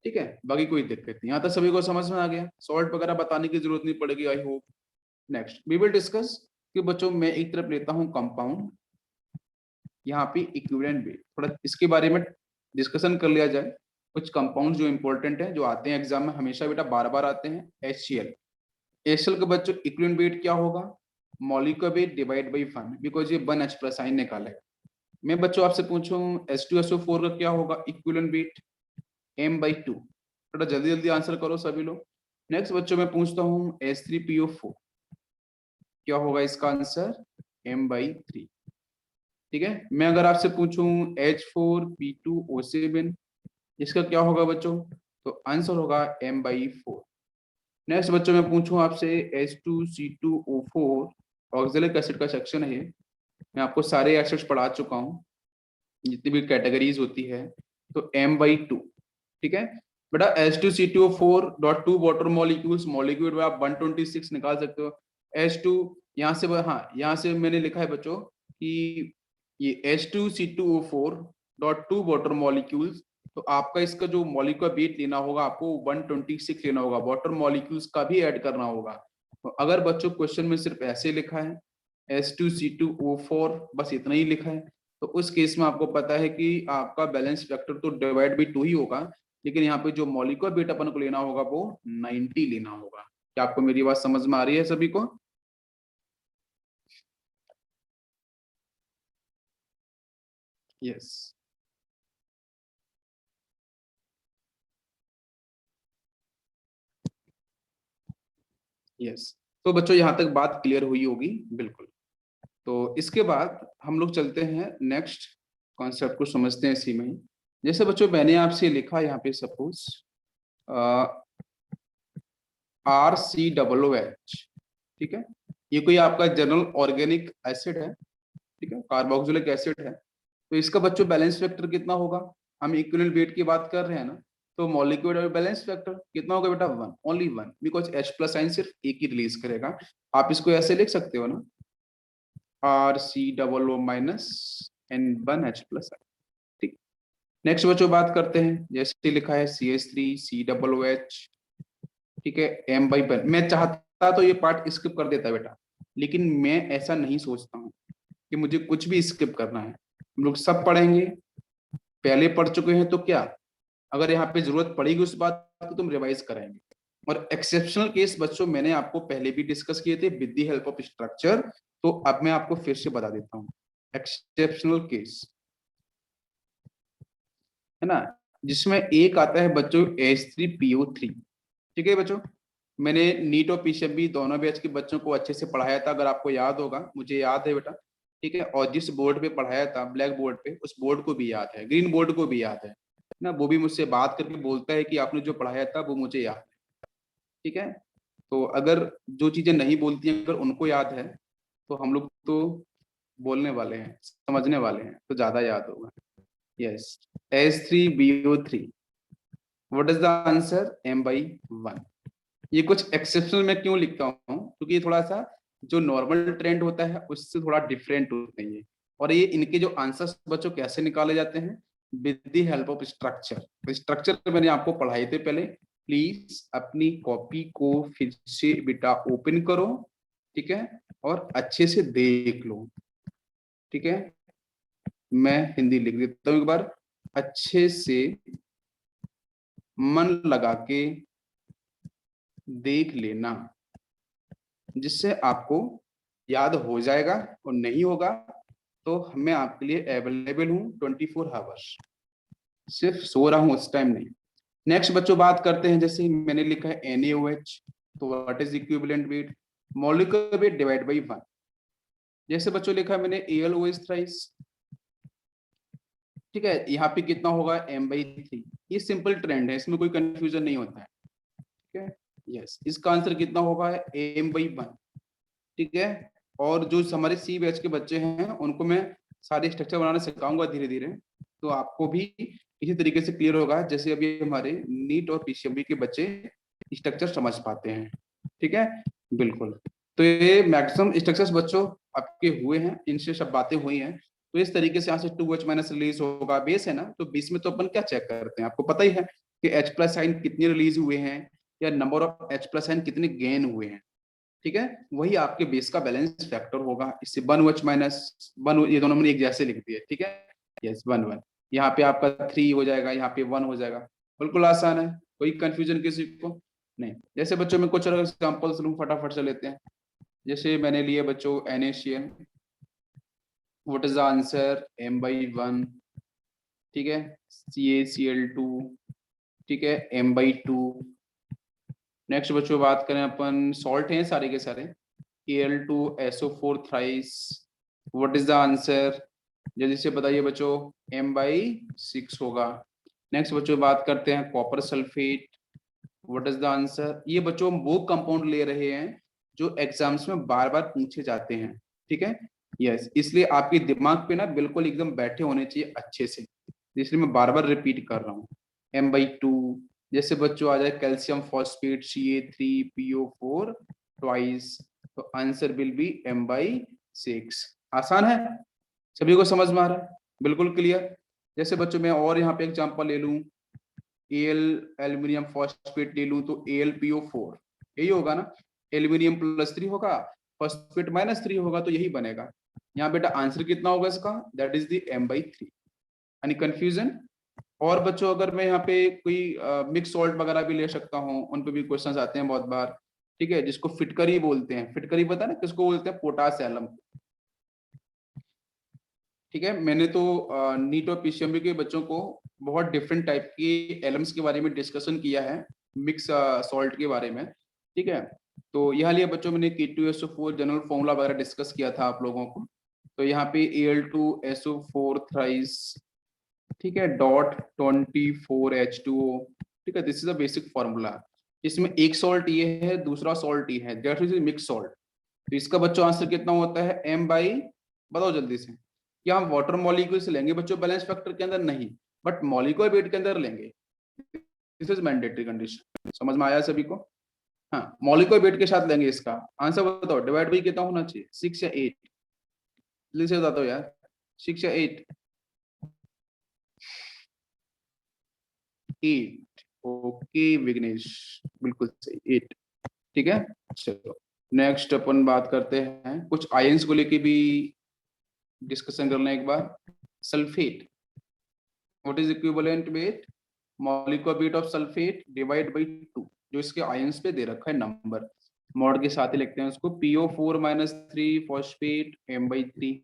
ठीक है। बाकी कोई दिक्कत नहीं, यहाँ तक सभी को समझ में आ गया, सॉल्ट वगैरह बताने की जरूरत नहीं पड़ेगी I hope. Next we will discuss कि बच्चों मैं एक तरफ लेता हूँ कंपाउंड, यहाँ पे इक्विवेलेंट वेट, थोड़ा इसके बारे में डिस्कशन कर लिया जाए। कुछ कंपाउंड जो इंपॉर्टेंट है, जो आते हैं एग्जाम में हमेशा बेटा बार बार आते हैं। HCl, HCl का बच्चों इक्विवेलेंट वेट क्या होगा, molecular weight divide by 1, because ये 1 H प्लस आयन निकालेगा। मैं बच्चों आपसे पूछूं H2SO4 का क्या होगा इक्विवेलेंट वेट, m/2। थोड़ा जल्दी जल्दी आंसर करो सभी लोग। नेक्स्ट बच्चों मैं पूछता हूँ H3PO4, क्या होगा इसका आंसर, m/3, ठीक है। मैं अगर आपसे पूछूं H4P2O7, इसका क्या होगा बच्चों, तो आंसर होगा m/4। नेक्स्ट बच्चों मैं पूछूं आपसे H2C2O4, ऑक्जेलिक एसिड का सेक्शन है ये, मैं आपको सारे एसिड्स पढ़ा चुका हूँ जितनी भी कैटेगरीज होती है, तो m/2, ठीक है। बेटा H2C2O4.2 वाटर मॉलिक्यूल्स, मॉलिक्यूल में आप 126 निकाल सकते हो। H2 यहाँ से, हाँ यहाँ से मैंने लिखा है बच्चों कि ये H2C2O4.2 वाटर मॉलिक्यूल्स, तो आपका इसका जो मॉलिक्यूलर वेट लेना होगा आपको 126 लेना होगा, वाटर मॉलिक्यूल्स का भी ऐड करना होगा। तो अगर बच्चों क्वेश्चन में सिर्फ ऐसे लिखा है H2C2O4 बस इतना ही लिखा है, तो उस केस में आपको पता है कि आपका बैलेंस फैक्टर तो डिवाइड बाई 2 ही होगा, लेकिन यहाँ पे जो मॉलिक्यूलर वेट अपन को लेना होगा वो 90 लेना होगा। क्या आपको मेरी बात समझ में आ रही है सभी को? Yes, yes. तो बच्चों यहाँ तक बात क्लियर हुई होगी, बिल्कुल। तो इसके बाद हम लोग चलते हैं नेक्स्ट कॉन्सेप्ट को समझते हैं इसी में ही। जैसे बच्चों मैंने आपसे लिखा यहाँ पे सपोज RCOOH, ठीक है। ये कोई आपका जनरल ऑर्गेनिक एसिड है, ठीक है, कार्बोक्सिलिक एसिड है। तो इसका बच्चों बैलेंस फैक्टर कितना होगा, हम इक्विवेलेंट वेट की बात कर रहे हैं ना, तो मॉलिक्यूलर बैलेंस फैक्टर कितना होगा बेटा, 1, only 1, because H plus ion सिर्फ एक ही रिलीज करेगा। आप इसको ऐसे लिख सकते हो ना, RCOO minus N1H plus ion, ठीक। नेक्स्ट बच्चों बात करते हैं, जैसे लिखा है CH3COOH, ठीक है, m/1। मैं चाहता तो ये पार्ट स्किप कर देता बेटा, लेकिन मैं ऐसा नहीं सोचता हूँ कि मुझे कुछ भी स्किप करना है। हम लोग सब पढ़ेंगे, पहले पढ़ चुके हैं तो क्या, अगर यहाँ पे जरूरत पड़ेगी उस बात को तुम रिवाइज कराएंगे। और एक्सेप्शनल केस बच्चों मैंने आपको पहले भी डिस्कस किए थे with the help of structure, तो अब मैं आपको फिर से बता देता हूँ। एक्सेप्शनल केस है ना, जिसमें एक आता है बच्चों H3PO3, ठीक है बच्चों। मैंने नीट और पीसीएमबी दोनों बैच के बच्चों को अच्छे से पढ़ाया था, अगर आपको याद होगा, मुझे याद है बेटा, ठीक है। और जिस बोर्ड पे पढ़ाया था ब्लैक बोर्ड पे, उस बोर्ड को भी याद है, ग्रीन बोर्ड को भी याद है। ना, वो भी मुझसे बात करके बोलता है कि आपने जो पढ़ाया था वो मुझे याद है। ठीक है, तो अगर जो चीजें नहीं बोलती हैं अगर उनको याद है तो हम लोग तो बोलने वाले हैं, समझने वाले हैं, तो ज्यादा याद होगा। Yes, H3BO3, what is the answer? M/1। ये कुछ एक्सेप्शनल मैं क्यों लिखता हूँ, क्योंकि ये थोड़ा सा जो नॉर्मल ट्रेंड होता है उससे थोड़ा डिफरेंट होते हैं ये। और ये इनके जो आंसर्स बच्चों कैसे निकाले जाते हैं, with the help of structure. Structure मैंने आपको पढ़ाए थे पहले, प्लीज अपनी कॉपी को फिर से बेटा ओपन करो, ठीक है, और अच्छे से देख लो। ठीक है, मैं हिंदी लिख देता हूँ एक बार, अच्छे से मन लगा के देख लेना, जिससे आपको याद हो जाएगा, और नहीं होगा तो मैं आपके लिए अवेलेबल हूँ 24 आवर्स। सिर्फ सो रहा हूँ उस टाइम नहीं। नेक्स्ट बच्चों बात करते हैं, जैसे मैंने लिखा है NaOH, तो what is equivalent weight? Molecular weight divide by 1। जैसे बच्चों लिखा है मैंने AlOH थ्राइस, ठीक है, यहाँ पे कितना होगा? M/3। ये सिंपल ट्रेंड है, इसमें कोई कंफ्यूजन नहीं होता है। ठीक है, यस, इसका आंसर कितना होगा? M/1। ठीक है, और जो हमारे सी बैच के बच्चे हैं उनको मैं सारे स्ट्रक्चर बनाना सिखाऊंगा धीरे धीरे, तो आपको भी इसी तरीके से क्लियर होगा जैसे अभी हमारे नीट और PCMB के बच्चे स्ट्रक्चर समझ पाते हैं। ठीक है, बिल्कुल। तो ये मैक्सिमम स्ट्रक्चर्स बच्चों आपके हुए हैं, इनसे सब बातें हुई हैं। तो इस तरीके से यहाँ से 2H माइनस रिलीज होगा, बेस है ना, तो बेस में तो अपन क्या चेक करते हैं, आपको पता ही है कि H प्लस आइन कितने रिलीज हुए हैं, या नंबर ऑफ H प्लस आइन कितने गेन हुए हैं। ठीक है, वही आपके बेस का बैलेंस फैक्टर होगा। इससे 1H माइनस 1, ये दोनों मैंने एक जैसे लिख दिए। ठीक है, यस, 1 1, यहाँ पे आपका 3 हो जाएगा, यहाँ पे 1 हो जाएगा। बिल्कुल आसान है, कोई कंफ्यूजन किसी को नहीं। जैसे बच्चों में कुछ एग्जाम्पल्स लूँ, फटाफट से लेते हैं। जैसे मैंने लिए बच्चों NaCl, what is the answer? M/1। ठीक है, CaCl2, ठीक है, M/2। नेक्स्ट बच्चों बात करें अपन, सॉल्ट हैं सारे के सारे, Al2SO4 thrice, what is the answer? जल्दी से बताइए बच्चों, M/6 होगा। नेक्स्ट बच्चों बात करते हैं copper sulphate, what is the answer? ये बच्चों हम वो कंपाउंड ले रहे हैं जो एग्जाम्स में बार बार पूछे जाते हैं। ठीक है, यस, इसलिए आपके दिमाग पे ना बिल्कुल एकदम बैठे होने चाहिए अच्छे से, इसलिए मैं बार बार रिपीट कर रहा हूँ। M/2। जैसे बच्चों आ जाए कैल्शियम फॉस्फेट Ca3PO4 ट्वाइस, तो आंसर विल बी M/6। आसान है, सभी को समझ में आ रहा है, बिल्कुल क्लियर। जैसे बच्चों मैं और यहाँ पे एग्जांपल ले लूँ, Al एल्यूमिनियम फॉस्फेट ले लूँ तो AlPO4, यही होगा ना, एल्यूमिनियम +3 होगा, फॉस्फेट -3 होगा, तो यही बनेगा। यहाँ बेटा आंसर कितना होगा इसका? That is the M/3। यानी कंफ्यूजन? और बच्चों अगर मैं यहाँ पे कोई मिक्स सॉल्ट वगैरह भी ले सकता हूँ, उन पे भी क्वेश्चंस आते हैं बहुत बार। ठीक है, जिसको फिटकरी बोलते हैं, फिटकरी पता है ना किसको बोलते हैं? Potash alum. ठीक है, मैंने तो नीट और PCMB के बच्चों को बहुत डिफरेंट टाइप के एलम्स के बारे में डिस्कशन किया है, मिक्स सॉल्ट के बारे में। ठीक है, तो यहाँ लिए बच्चों मैंने K2SO4 जनरल फॉर्मूला वगैरह डिस्कस किया था आप लोगों को। तो यहाँ पे Al2SO4 थ्राइस, ठीक है, .24H2O। ठीक है, this is a basic formula. इसमें एक सॉल्ट ये है, दूसरा सॉल्ट ये है, दैट इज मिक्स सॉल्ट। तो इसका बच्चों आंसर कितना होता है? M/, बताओ जल्दी से। क्या हम वाटर मॉलिक्यूल्स लेंगे बच्चों बैलेंस फैक्टर के अंदर? नहीं, बट मॉलिक्यूलर वेट के अंदर लेंगे। दिस इज मैंडेटरी कंडीशन, समझ में आया सभी को? हाँ, मॉलिक्यूलर वेट के साथ लेंगे। इसका आंसर बताओ, डिवाइड बाई कितना होना चाहिए? 6 या 8? जल्दी से बता दो यार, 6 या 8? 8। ओके विघ्नेश, बिल्कुल सही, 8। ठीक है, चलो नेक्स्ट अपन बात करते हैं, कुछ आयंस को लेके भी डिस्कशन कर लें एक बार। Sulphate, what is equivalent weight? Molecular weight of sulphate divide by 2, जो इसके आयंस पे दे रखा है नंबर, मॉड के साथ ही लिखते हैं उसको, PO4-3 फॉस्फेट M/3।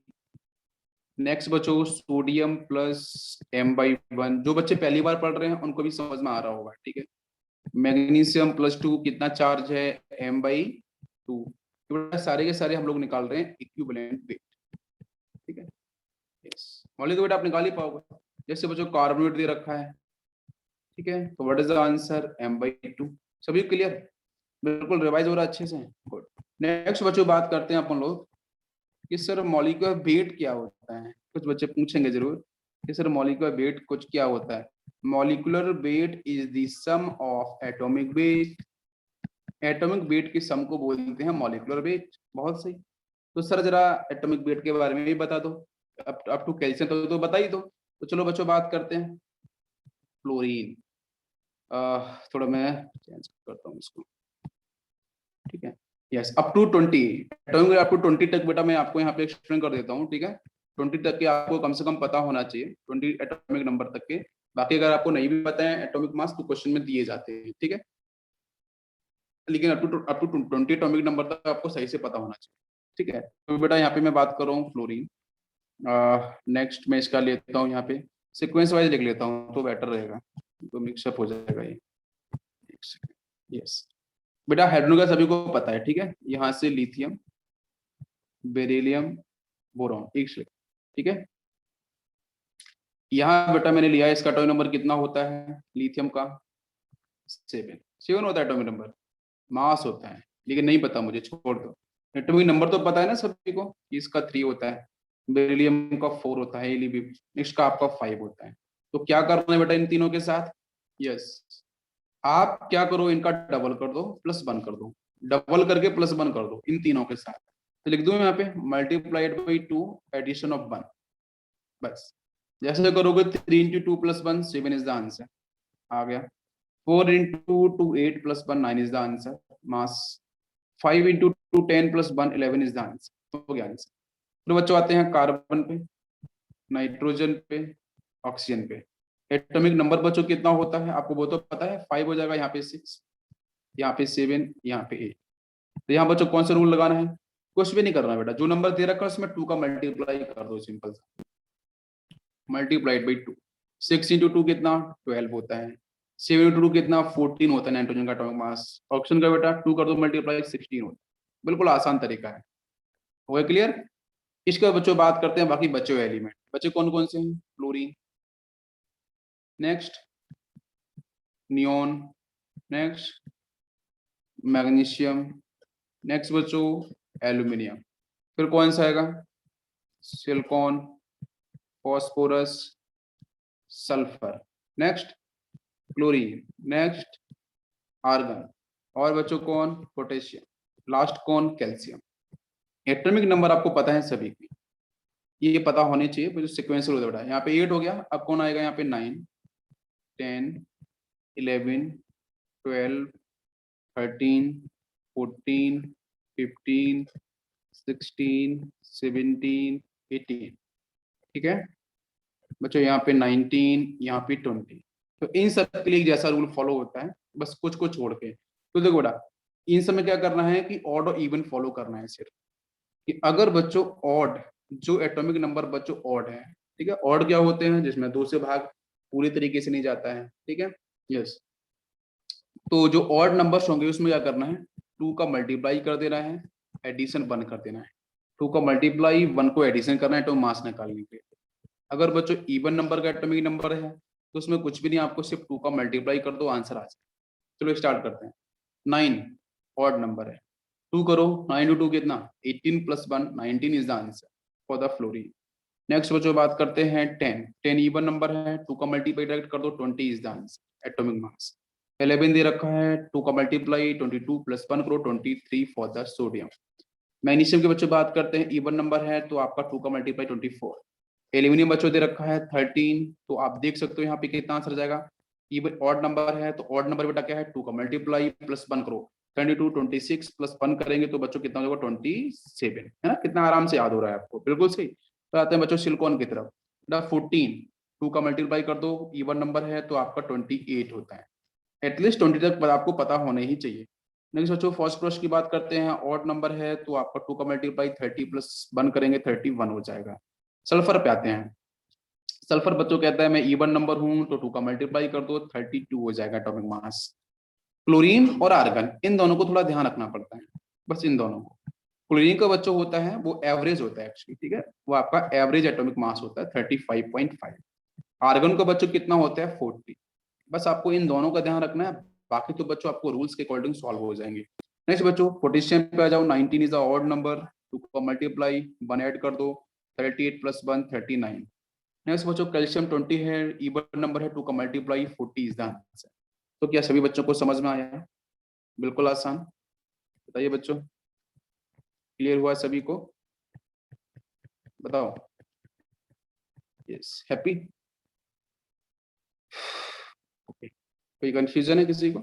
नेक्स्ट बच्चों सोडियम प्लस M/1, जो बच्चे पहली बार पढ़ रहे हैं उनको भी समझ में आ रहा होगा। ठीक है, मैग्नीशियम +2, कितना चार्ज है? M/2। सारे के सारे हम लोग निकाल रहे हैं इक्विवेलेंट वेट। ठीक है, यस, मॉलिक्यूलर वेट आप निकाल ही पाओगे। जैसे बच्चों कार्बोनेट दे रखा है, ठीक है। तो what is the answer, m/2। सभी क्लियर, बिल्कुल रिवाइज हो रहा है अच्छे से, गुड। नेक्स्ट बच्चों बात करते हैं अपन लोग कि सर मॉलिक्यूलर वेट क्या होता है। कुछ बच्चे पूछेंगे जरूर कि सर मॉलिक्यूलर वेट कुछ क्या होता है। Molecular weight is the sum of atomic weight. Atomic weight की सम को बोलते हैं मॉलिक्यूलर वेट। बहुत सही। तो सर जरा एटॉमिक वेट के बारे में भी बता दो। अप टू कैल्शियम तो बता ही दो। तो चलो बच्चों बात करते हैं फ्लोरीन। थोड़ा मैं चेंज करता हूँ इसको, ठीक है। Yes, up to 20 atomic, up to 20 तक बेटा मैं आपको यहाँ पे एक्सप्लेन कर देता हूँ, ठीक है। 20 तक के आपको कम से कम पता होना चाहिए, 20 एटॉमिक नंबर तक के। बाकी अगर आपको नहीं भी पता है एटॉमिक मास तो क्वेश्चन में दिए जाते हैं, ठीक है। लेकिन अप टू 20 एटॉमिक नंबर तक आपको सही से पता होना चाहिए, ठीक है। तो बेटा यहाँ पे मैं बात कर रहा हूँ फ्लोरीन। नेक्स्ट मैं इसका लेता हूँ यहाँ पे सीक्वेंस वाइज लिख लेता हूँ तो बेटर रहेगा, तो मिक्सअप हो जाएगा ये। यस बेटा, हाइड्रोजन का सभी को पता है, ठीक है। यहाँ से लिथियम, बेरिलियम, बोरॉन, ठीक है। यहाँ बेटा मैंने लिया है, इसका एटॉमिक नंबर कितना होता है लिथियम का, 7 होता है एटॉमिक नंबर। मास होता है लेकिन नहीं पता मुझे, छोड़ दो। एटॉमिक नंबर तो पता है ना सभी को कि इसका 3 होता है, बेरिलियम का 4 होता है, नेक्स्ट का आपका 5 होता है। तो क्या करना है बेटा इन तीनों के साथ, यस आप क्या करो इनका डबल कर दो, +1 कर दो, डबल करके +1 कर दो इन तीनों के साथ। तो लिख दूं यहाँ पे मल्टीप्लाइड बाई 2 एडिशन ऑफ 1, बस। जैसे करोगे 3 × 2 + 1 7 इज द आंसर, आ गया। 4 × 2 8 + 1 9 is the answer, mass. 5 × 2 10 + 1 11 is the answer, हो गया आंसर। तो बच्चों आते हैं कार्बन पे, नाइट्रोजन पे, ऑक्सीजन पे। एटॉमिक नंबर बच्चों कितना होता है आपको वो तो पता है, 5 हो जाएगा, यहाँ पे 6, यहाँ पे 7, यहाँ पे 8। तो यहाँ बच्चों कौन सा रूल लगाना है, कुछ भी नहीं करना बेटा, जो नंबर दे रखा है उसमें 2 का मल्टीप्लाई कर दो, सिंपल सा, मल्टीप्लाइड बाई 2। 6 × 2 कितना 12 होता है, 7 × 2 कितना 14 होता है नाइट्रोजन का एटॉमिक मास। ऑक्सीजन का बेटा 2 कर दो मल्टीप्लाई 16 होता है। बिल्कुल आसान तरीका है, हो गया क्लियर। इसके बच्चों बात करते हैं बाकी बचे हुए एलिमेंट, बच्चे कौन कौन से हैं, fluorine, next neon, next magnesium, next बच्चों एल्यूमिनियम, फिर कौन सा आएगा silicon, phosphorus, sulphur, next chlorine, next argon, और बच्चों कौन पोटेशियम, लास्ट कौन कैल्शियम। एटॉमिक नंबर आपको पता है सभी की, ये पता होने चाहिए, जो सिक्वेंशियल होता है। यहाँ पे 8 हो गया, अब कौन आएगा यहाँ पे 9 10 11 12 13 14 15 16 17 18, ठीक है बच्चों। यहाँ पे 19, यहाँ पे 20। तो इन सब के लिए जैसा रूल फॉलो होता है, बस कुछ को छोड़ के। तो देखो बेटा इन सब में क्या करना है कि ऑड और इवन फॉलो करना है सिर्फ, कि अगर बच्चों ऑड, जो एटॉमिक नंबर बच्चों ऑड है, ठीक है। ऑड क्या होते हैं जिसमें 2 से भाग पूरी तरीके से नहीं जाता है, ठीक है, यस। तो जो ऑड नंबर्स होंगे उसमें क्या करना है, 2 का मल्टीप्लाई कर देना है, एडिशन 1 कर देना है। 2 का मल्टीप्लाई 1 को एडिशन करना है तो मास निकालने के लिए। अगर बच्चों इवन नंबर का एटॉमिक नंबर है तो उसमें कुछ भी नहीं, आपको सिर्फ 2 का मल्टीप्लाई कर दो, आंसर आ जाए। चलो स्टार्ट करते हैं। 9 ऑड नंबर है, 2 करो, 9 × 2 कितना 18 + 1 19 is the answer for the fluorine. Next बच्चों बात करते हैं 10, 10 इवन नंबर है, 2 का मल्टीप्लाई डायरेक्ट कर दो, 20 is the answer atomic mass. 11 दे रखा है, 2 का मल्टीप्लाई 22 + 1 करो, 23 फॉर द सोडियम। मैग्नीशियम के बच्चों बात करते हैं, इवन नंबर है तो आपका 2 का मल्टीप्लाई 24। एल्यूमिनियम बच्चों दे रखा है 13, तो आप देख सकते हो यहाँ पे कितना आंसर जाएगा। इवन ऑड नंबर है तो ऑड नंबर बेटा क्या है, 2 का मल्टीप्लाई +1 करो, 22 26 + 1 करेंगे तो बच्चों कितना होगा 27, है ना। कितना आराम से याद हो रहा है आपको, बिल्कुल सही। तो आते हैं बच्चों सिलिकॉन की तरफ, बेटा 14, 2 का मल्टीप्लाई कर दो, इवन नंबर है तो आपका 28 होता है। एटलीस्ट 20 तक आपको पता होने ही चाहिए। नेक्स्ट बच्चों फॉस्फोरस की बात करते हैं, ऑड नंबर है तो आपका 2 का मल्टीप्लाई 30 + 1 करेंगे 31 हो जाएगा। सल्फर पे आते हैं, सल्फर बच्चों कहता है मैं इवन नंबर हूं तो 2 का मल्टीप्लाई कर दो 32 हो जाएगा एटॉमिक मास। क्लोरीन और आर्गन इन दोनों को थोड़ा ध्यान रखना पड़ता है, बस इन दोनों को। क्लोरीन का बच्चों होता है वो एवरेज होता है एक्चुअली, ठीक है, वो आपका एवरेज एटॉमिक मास होता है 35.5। आर्गन का बच्चों कितना होता है 40, बस आपको इन दोनों का ध्यान रखना है, बाकी तो बच्चों आपको रूल्स के अकॉर्डिंग सॉल्व हो जाएंगे। नेक्स्ट बच्चों पोटेशियम पे आ जाओ। 19 इज अ ऑड नंबर, 2 को मल्टीप्लाई 1 ऐड कर दो, 38 + 1 39। नेक्स्ट बच्चों कैल्शियम 20 है, इवन नंबर है, 2 का मल्टीप्लाई 40 इज द आंसर। तो क्या सभी बच्चों को समझ में आया? बिल्कुल आसान। बताइए बच्चों, क्लियर हुआ सभी को? बताओ। Yes, happy? ओके, कोई कंफ्यूजन है किसी को?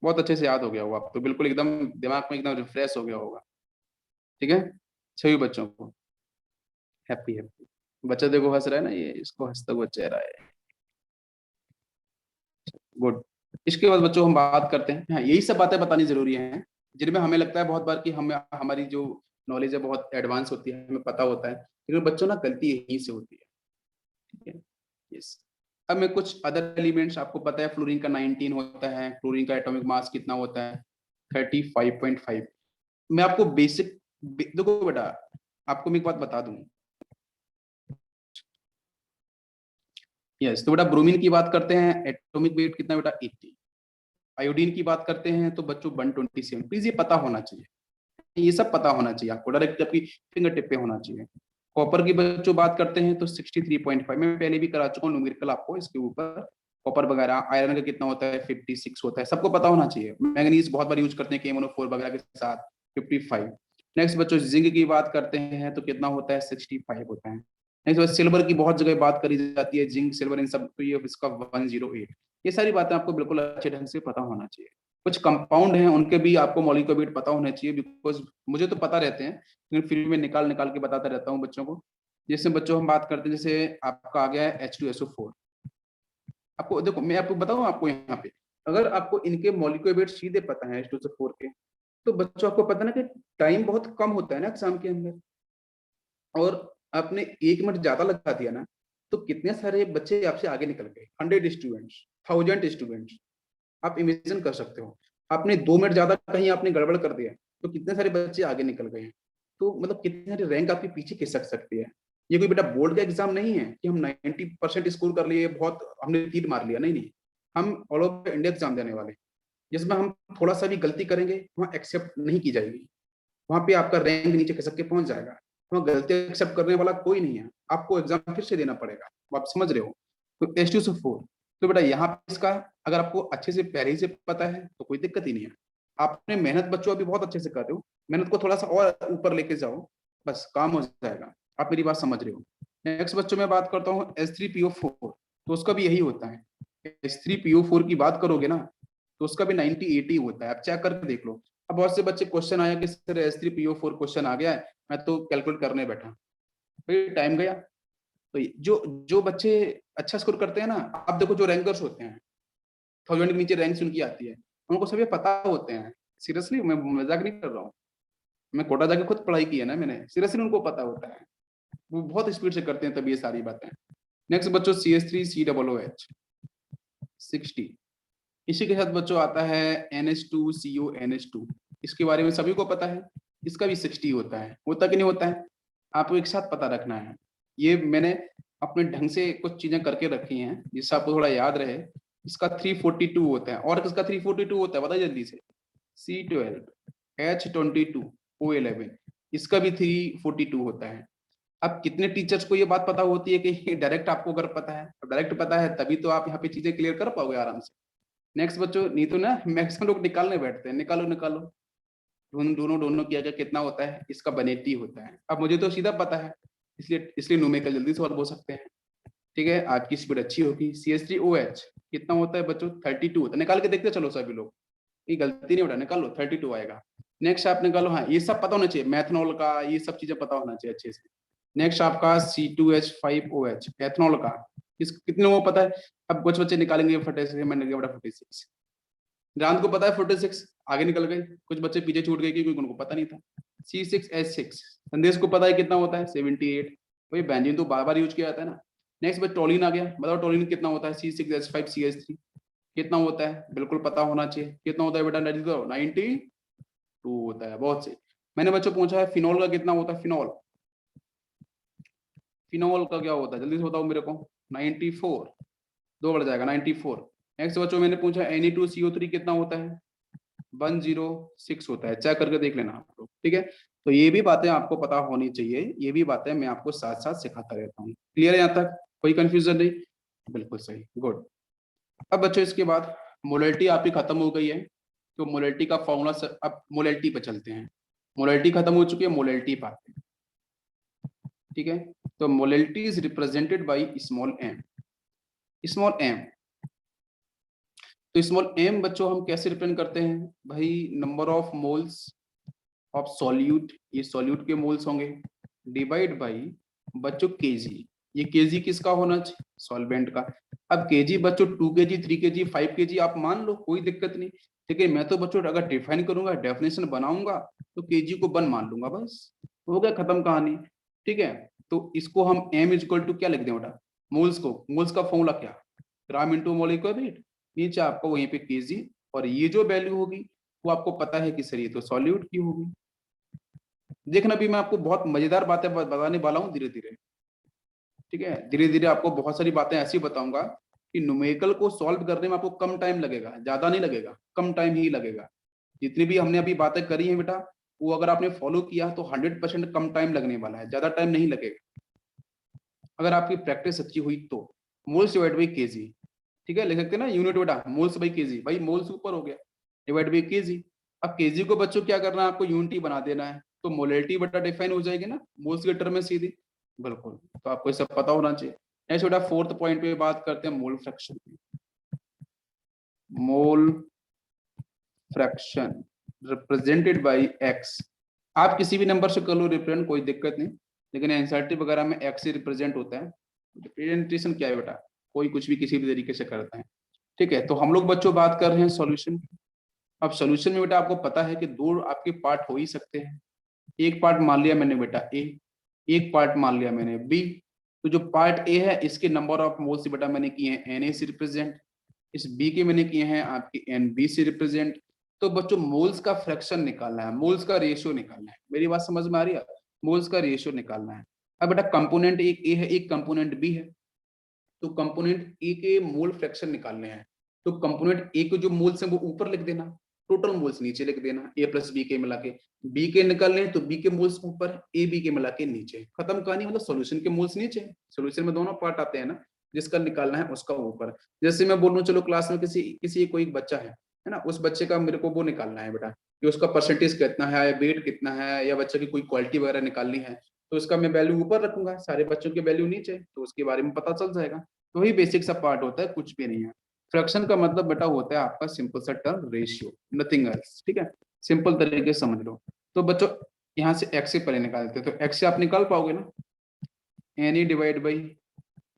बहुत अच्छे से याद हो गया होगा, आप तो बिल्कुल एकदम दिमाग में एकदम रिफ्रेश हो गया होगा। ठीक है, सभी बच्चों को हैप्पी हैप्पी। बच्चा देखो हंस रहा है ना, ये इसको हंसता हुआ चेहरा है। गुड। इसके बाद बच्चों हम बात करते हैं, हाँ यही सब बातें बतानी जरूरी हैं जिनमें हमें लगता है बहुत बार कि हमें हमारी जो नॉलेज है बहुत एडवांस होती है, हमें पता होता है, लेकिन बच्चों ना गलती यहीं से होती है। ठीक है, यस। अब मैं कुछ अदर एलिमेंट्स, आपको पता है फ्लोरीन का 19 होता है, फ्लोरीन का एटॉमिक मास कितना होता है? 35.5। मैं आपको बेसिक देखो बेटा, आपको मैं एक बात बता दूं। यस, तो बेटा ब्रोमीन की बात करते हैं, एटॉमिक वेट कितना बेटा? 80। आयोडीन की बात करते हैं तो बच्चों 127। प्लीज ये पता होना चाहिए, ये सब पता होना चाहिए आपको, डायरेक्ट आपकी फिंगर टिप पे होना चाहिए। कॉपर की बच्चों बात करते हैं तो 63.5, मैं पहले भी करा चुका हूँ न्यूमेरिकल आपको इसके ऊपर। कॉपर वगैरह, आयरन का कितना होता है? 56 होता है, सबको पता होना चाहिए। मैंगनीज बहुत बार यूज करते हैं KMnO4 वगैरह के साथ, 55। नेक्स्ट बच्चों जिंक की बात करते हैं तो कितना होता है? 65 होता है। नेक्स्ट बच्चों सिल्वर की बहुत जगह बात करी जाती है, जिंक सिल्वर इन सब, तो ये इसका 108। ये सारी बातें आपको बिल्कुल अच्छे ढंग से पता होना चाहिए। कुछ कंपाउंड हैं उनके भी आपको मॉलिक्यूलर वेट पता होने चाहिए, बिकॉज मुझे तो पता रहते हैं लेकिन फिर मैं निकाल निकाल के बताता रहता हूँ बच्चों को। जैसे बच्चों हम बात करते हैं, जैसे आपका आ गया है H2SO4। आपको देखो मैं आपको बताऊँ, आपको यहाँ पे अगर आपको इनके मॉलिक्यूलर वेट सीधे पता है H2SO4 के, तो बच्चों आपको पता ना कि टाइम बहुत कम होता है ना एग्जाम के अंदर, और आपने 1 मिनट ज्यादा लगा दिया ना, तो कितने सारे बच्चे आपसे आगे निकल गए, 100 स्टूडेंट्स, 1000 स्टूडेंट्स। आप इमेजिन कर सकते हो, आपने 2 मिनट ज्यादा कहीं आपने गड़बड़ कर दिया तो कितने सारे बच्चे आगे निकल गए हैं। तो मतलब कितने सारे रैंक आपके पीछे खिसक सकती है। ये कोई बेटा बोर्ड का एग्जाम नहीं है कि हम 90% स्कोर कर लिए, बहुत हमने तीर मार लिया, नहीं नहीं। हम ऑल ओवर इंडिया एग्जाम देने वाले, जिसमें हम थोड़ा सा भी गलती करेंगे वहाँ एक्सेप्ट नहीं की जाएगी, वहां पे आपका रैंक नीचे खिसक के पहुंच जाएगा। वहाँ गलती एक्सेप्ट करने वाला कोई नहीं है, आपको एग्जाम फिर से देना पड़ेगा। आप समझ रहे हो? तो H2SO4, तो बेटा यहाँ पे इसका अगर आपको अच्छे से पहले ही से पता है तो कोई दिक्कत ही नहीं है। आपने मेहनत बच्चों अभी बहुत अच्छे से कर रहे हो, मेहनत को थोड़ा सा और ऊपर लेके जाओ, बस काम हो जाएगा। आप मेरी बात समझ रहे हो? नेक्स्ट बच्चों में बात करता हूँ H3PO4, तो उसका भी यही होता है। H3PO4 की बात करोगे ना तो उसका भी 90-80 होता है, आप चेक करके देख लो। अब बहुत से बच्चे क्वेश्चन आया कि सर H3PO4 क्वेश्चन आ गया है, मैं तो कैलकुलेट करने बैठा, भाई टाइम गया। तो जो जो बच्चे अच्छा स्कोर करते हैं ना, आप देखो जो रैंकर्स होते हैं, 1000 के नीचे रैंक उनकी आती है, उनको सभी पता होते हैं। सीरियसली मैं मजाक नहीं कर रहा हूँ, मैं कोटा जाके खुद पढ़ाई की है ना मैंने, सीरियसली उनको पता होता है, वो बहुत स्पीड से करते हैं तब ये सारी बातें। नेक्स्ट बच्चों CH3COOH 60, इसी के साथ बच्चों आता है NH2CONH2, इसके बारे में सभी को पता है, इसका भी 60 होता कि नहीं होता है? आपको एक साथ पता रखना है। ये मैंने अपने ढंग से कुछ चीजें करके रखी हैं जिससे आपको थोड़ा याद रहे। इसका 342 होता है, और किसका 342 होता है बताइए जल्दी से? C12H22O11, इसका भी 342 होता है। अब कितने टीचर्स को ये बात पता होती है कि डायरेक्ट आपको अगर पता है, डायरेक्ट पता है तभी तो आप यहाँ पे चीजें क्लियर कर पाओगे आराम से। नेक्स्ट बच्चों, नहीं तो ना मैक्सिमम लोग निकालने बैठते हैं, निकालो निकालो, दोनों दोनों किया जाए कितना होता है? इसका 180 होता है। अब मुझे तो सीधा पता है, इसलिए इसलिए न्यूमेरिकल जल्दी सॉल्व हो सकते हैं। ठीक है, आपकी स्पीड अच्छी होगी। CH3OH कितना होता है बच्चों? 32 होता है, निकाल के देखते चलो सभी लोग, ये गलती नहीं उठा, निकालो 32 आएगा। नेक्स्ट आप निकालो, हाँ ये सब पता होना चाहिए, मैथनॉल का ये सब चीजें पता होना चाहिए अच्छे से। नेक्स्ट आपका C2H5OH एथनॉल का, इस कितने लोगों को पता है? अब कुछ बच्चे निकालेंगे फटे से, मैंने बड़ा 46, रात को पता है 46, आगे निकल गए। कुछ बच्चे पीछे छूट गए क्योंकि उनको पता नहीं था। C6H6, संदेश को पता है कितना होता है? 78। भाई बेंजीन तो बार बार यूज किया जाता है ना। नेक्स्ट बस टोलिन आ गया, बताओ टोलिन कितना होता है? C6H5CH3 कितना होता है? बिल्कुल पता होना चाहिए, कितना होता है बेटा? 92 होता है, बहुत सही। मैंने बच्चों पूछा है फिनॉल का कितना होता है? फिनॉल, फिनॉल का क्या होता है? जल्दी से बताओ मेरे को। 94। 2 बढ़ जाएगा 94। नेक्स्ट बच्चों मैंने पूछा Na2CO3 कितना होता है, 106 होता है, चेक करके देख लेना आप लोग, ठीक है। तो ये भी बातें आपको पता होनी चाहिए, ये भी बातें मैं आपको साथ साथ सिखाता रहता हूँ। क्लियर है यहाँ तक, कोई कंफ्यूजन नहीं? बिल्कुल सही, गुड। अब बच्चों इसके बाद मोलैलिटी आपकी खत्म हो गई है, तो मोलैलिटी का फॉर्मूला, अब मोलैलिटी पे चलते हैं। मोलैलिटी खत्म हो चुकी है, मोलैलिटी पे आते हैं, ठीक है। तो molality is represented by small m. Small m, तो स्मॉल एम बच्चों हम कैसे रिप्रेजेंट करते हैं भाई, number of moles of solute, ये सॉल्यूट के मोल्स होंगे, डिवाइड बाई बच्चों केजी। ये केजी किसका होना चाहिए, सॉल्वेंट का। अब केजी बच्चों 2 केजी 3 केजी 5 केजी आप मान लो, कोई दिक्कत नहीं, ठीक है। मैं तो बच्चों अगर डिफाइन करूंगा, डेफिनेशन बनाऊंगा, तो केजी को 1 मान लूंगा, बस हो गया, खत्म कहानी, ठीक है। तो इसको हम m इक्वल टू क्या लिख दें बेटा, मोल्स को, मोल्स का फॉर्मूला क्या, ग्राम इंटू मोलिकुलर वेट, नीचे आपको वहीं पे केजी, और ये जो वैल्यू होगी वो आपको पता है कि सर ये तो सॉल्यूट की होगी। देखना भी मैं आपको बहुत मजेदार बातें बताने वाला हूँ धीरे धीरे, ठीक है। धीरे धीरे आपको बहुत सारी बातें ऐसी बताऊंगा कि न्यूमेरिकल को सॉल्व करने में आपको कम टाइम लगेगा, ज्यादा नहीं लगेगा, कम टाइम ही लगेगा। जितनी भी हमने अभी बातें करी हैं बेटा, वो अगर आपने फॉलो किया तो 100% कम टाइम लगने वाला है, ज्यादा टाइम नहीं लगेगा अगर आपकी प्रैक्टिस अच्छी हुई तो। मोल्स डिवाइड बाई केजी, ठीक है, लिख सकते हैं ना यूनिट बेटा, मोल्स बाई केजी, भाई मोल्स ऊपर हो गया, डिवाइड बाई केजी। अब केजी को बच्चों क्या करना है, आपको यूनिटी बना देना है, तो मोलैलिटी बेटा डिफाइन हो जाएगी ना मोल्स के टर्म में सीधी, बिल्कुल। तो आपको ये सब पता होना चाहिए। नेक्स्ट बेटा 4th पॉइंट पे बात करते हैं मोल फ्रैक्शन की। Mole fraction represented by x, आप किसी भी नंबर से कर लो रिप्रेजेंट, कोई दिक्कत नहीं, लेकिन एनसीईआरटी वगैरह में एक्स ही रिप्रेजेंट होता है। रिप्रेजेंटेशन क्या है बेटा, कोई कुछ भी किसी भी तरीके से करता है, ठीक है। तो हम लोग बच्चों बात कर रहे हैं सॉल्यूशन। अब सॉल्यूशन में बेटा आपको पता है कि 2 आपके पार्ट हो ही सकते हैं। एक पार्ट मान लिया मैंने बेटा ए, एक पार्ट मान लिया मैंने बी। तो जो पार्ट ए है इसके नंबर ऑफ मोल्स बेटा मैंने किए हैं Na से रिप्रेजेंट, इस बी के मैंने किए हैं आपके Nb से रिप्रेजेंट। तो बच्चों मोल्स का फ्रैक्शन निकालना है, मोल्स का रेशियो निकालना है, मेरी बात समझ में आ रही है, मोल्स का रेशियो निकालना है। अब बेटा कंपोनेंट एक ए है, एक कंपोनेंट बी है, तो कंपोनेंट ए के मोल फ्रैक्शन निकालने हैं। तो कंपोनेंट ए के जो मोल्स हैं वो ऊपर लिख देना, टोटल मोल्स नीचे लिख देना, ए प्लस बी के मिला के। बी के निकालने हैं तो बी के मोल्स ऊपर, ए बी के मिला के नीचे, खत्म कहानी, मतलब सॉल्यूशन के मोल्स नीचे। सॉल्यूशन में दोनों पार्ट आते हैं ना, जिसका निकालना है उसका ऊपर। जैसे मैं बोल रहा हूँ चलो क्लास में किसी किसी कोई बच्चा है ना, उस बच्चे का मेरे को वो निकालना है बेटा कि उसका परसेंटेज कितना है, वेट कितना है, या बच्चे की कोई क्वालिटी वगैरह निकालनी है, तो उसका मैं वैल्यू ऊपर रखूंगा, सारे बच्चों की वैल्यू नीचे, तो उसके बारे में पता चल जाएगा। तो वही बेसिक सा पार्ट होता है, कुछ भी नहीं है। फ्रैक्शन का मतलब बेटा होता है आपका सिंपल सा टर्म रेशियो, नथिंग एल्स, ठीक है, सिंपल तरीके से समझ लो। तो बच्चों यहाँ से एक्स से पहले निकालते हैं, तो एक्स से आप निकाल पाओगे ना, N E divide by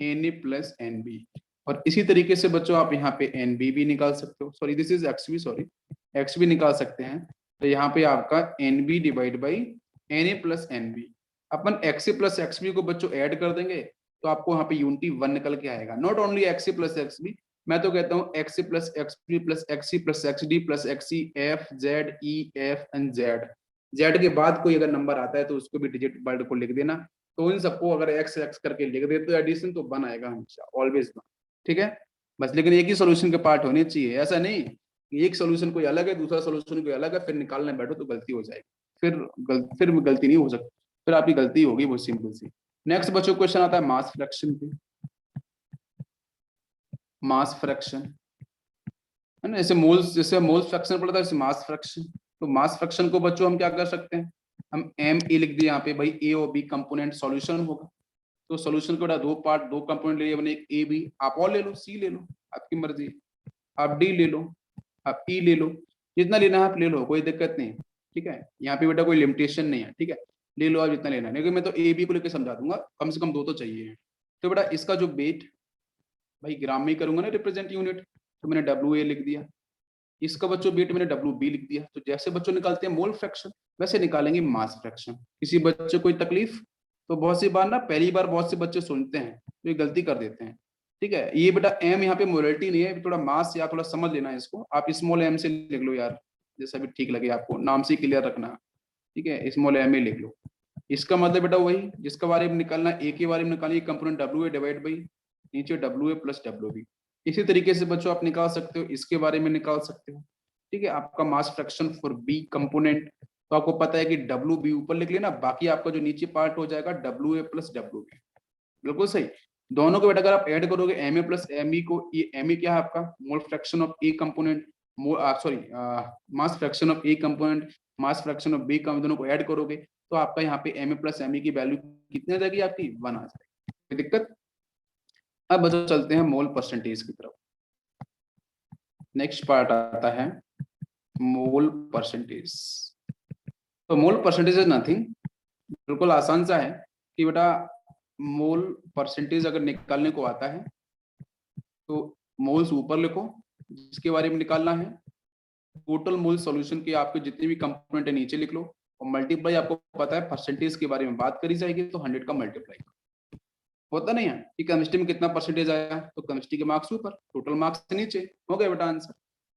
N A plus N B. और इसी तरीके से बच्चों आप यहाँ पे एन बी भी निकाल सकते हो, sorry this is X B, sorry X भी निकाल सकते हैं। तो यहाँ पे आपका N B divide by N A plus N B. अपन एक्स प्लस एक्स बी को बच्चों ऐड कर देंगे, तो आपको यहाँ पे यूनिटी 1 निकल के आएगा। Not only X plus X B, मैं तो कहता हूँ X plus X B plus X C plus X D plus X C F Z E F and Z. Z के बाद कोई अगर नंबर आता है तो उसको भी डिजिट वर्ड को लिख देना। तो इन सबको अगर एक्स एक्स करके लिख देते हो एडिशन, तो 1 आएगा हमेशा, ऑलवेज 1, ठीक है बस। लेकिन एक ही सोल्यूशन के पार्ट होने चाहिए, ऐसा नहीं कि एक सोल्यूशन कोई अलग है दूसरा सोल्यूशन कोई अलग है, फिर निकालने बैठो तो गलती हो जाएगी, फिर गलती नहीं हो सकती, फिर आपकी गलती होगी वो सिंपल सी। नेक्स्ट बच्चों क्वेश्चन आता है मास फ्रैक्शन पे। मास फ्रैक्शन है ना, जैसे मोल्स फ्रैक्शन पढ़ा था जैसे मास फ्रैक्शन। तो मास फ्रैक्शन को बच्चों हम क्या कर सकते हैं, हम एम ए लिख दिए यहाँ पे, भाई ए और बी कंपोनेंट सॉल्यूशन होगा। तो सॉल्यूशन को 2 पार्ट 2 कंपोनेंट ले लिए मैंने, एक ए बी, आप और ले लो, सी ले लो, आपकी मर्जी, आप डी ले लो, आप ई ले लो, जितना लेना है आप ले लो, कोई दिक्कत नहीं, ठीक है। यहाँ पे बेटा कोई लिमिटेशन नहीं है, ठीक है, ले लो आप जितना लेना है, लेकिन मैं तो ए बी को लेकर समझा दूंगा, कम से कम 2 तो चाहिए। तो बेटा इसका जो वेट, भाई ग्राम में ही करूंगा ना रिप्रेजेंट यूनिट, तो मैंने डब्ल्यू ए लिख दिया। इसका बच्चों वेट मैंने डब्ल्यू बी लिख दिया। तो जैसे बच्चों निकालते हैं मोल फ्रैक्शन, वैसे निकालेंगे मास फ्रैक्शन। किसी बच्चे कोई तकलीफ, तो बहुत सी बार ना पहली बार बहुत से बच्चे सुनते हैं तो ये गलती कर देते हैं, ठीक है। ये बेटा एम यहाँ पे मोलैलिटी नहीं है, थोड़ा मास या थोड़ा समझ लेना है इसको, आप स्मॉल एम से लिख लो यार, जैसा भी ठीक लगे आपको, नाम से क्लियर रखना, ठीक है, स्मॉल एम ए लिख लो। इसका मतलब बेटा वही जिसके बारे में निकालना, ए के बारे में निकालिए component W A divide by नीचे W A plus W B. इसी तरीके से बच्चों आप निकाल सकते हो, इसके बारे में निकाल सकते हो। ठीक है, आपका mass fraction for B component, तो आपको पता है कि डब्ल्यू बी ऊपर लिख लेना, बाकी आपका जो नीचे पार्ट हो जाएगा W A plus W B. बिल्कुल सही। दोनों को बेटा अगर आप ऐड करोगे M A plus M E को, ये एम ए क्या है आपका mole fraction of A component, sorry mass fraction of A component, mass fraction of B दोनों को ऐड करोगे तो आपका यहाँ पे M A plus M E की वैल्यू कितनी आ जाएगी आपकी 1 आ जाएगी। कोई दिक्कत? अब बच्चों चलते हैं मोल परसेंटेज की तरफ। नेक्स्ट पार्ट आता है मोल परसेंटेज। तो मोल परसेंटेज इज नथिंग, बिल्कुल आसान सा है कि बेटा मोल परसेंटेज अगर निकालने को आता है तो मोल्स ऊपर लिखो जिसके बारे में निकालना है, टोटल मोल सॉल्यूशन के आपके जितने भी कंपोनेंट है नीचे लिख लो, और मल्टीप्लाई आपको पता है परसेंटेज के बारे में बात करी जाएगी तो 100 का मल्टीप्लाई होता नहीं है कि केमिस्ट्री में कितना परसेंटेज आया, तो केमिस्ट्री के मार्क्स ऊपर, टोटल मार्क्स नीचे, हो गया बेटा आंसर।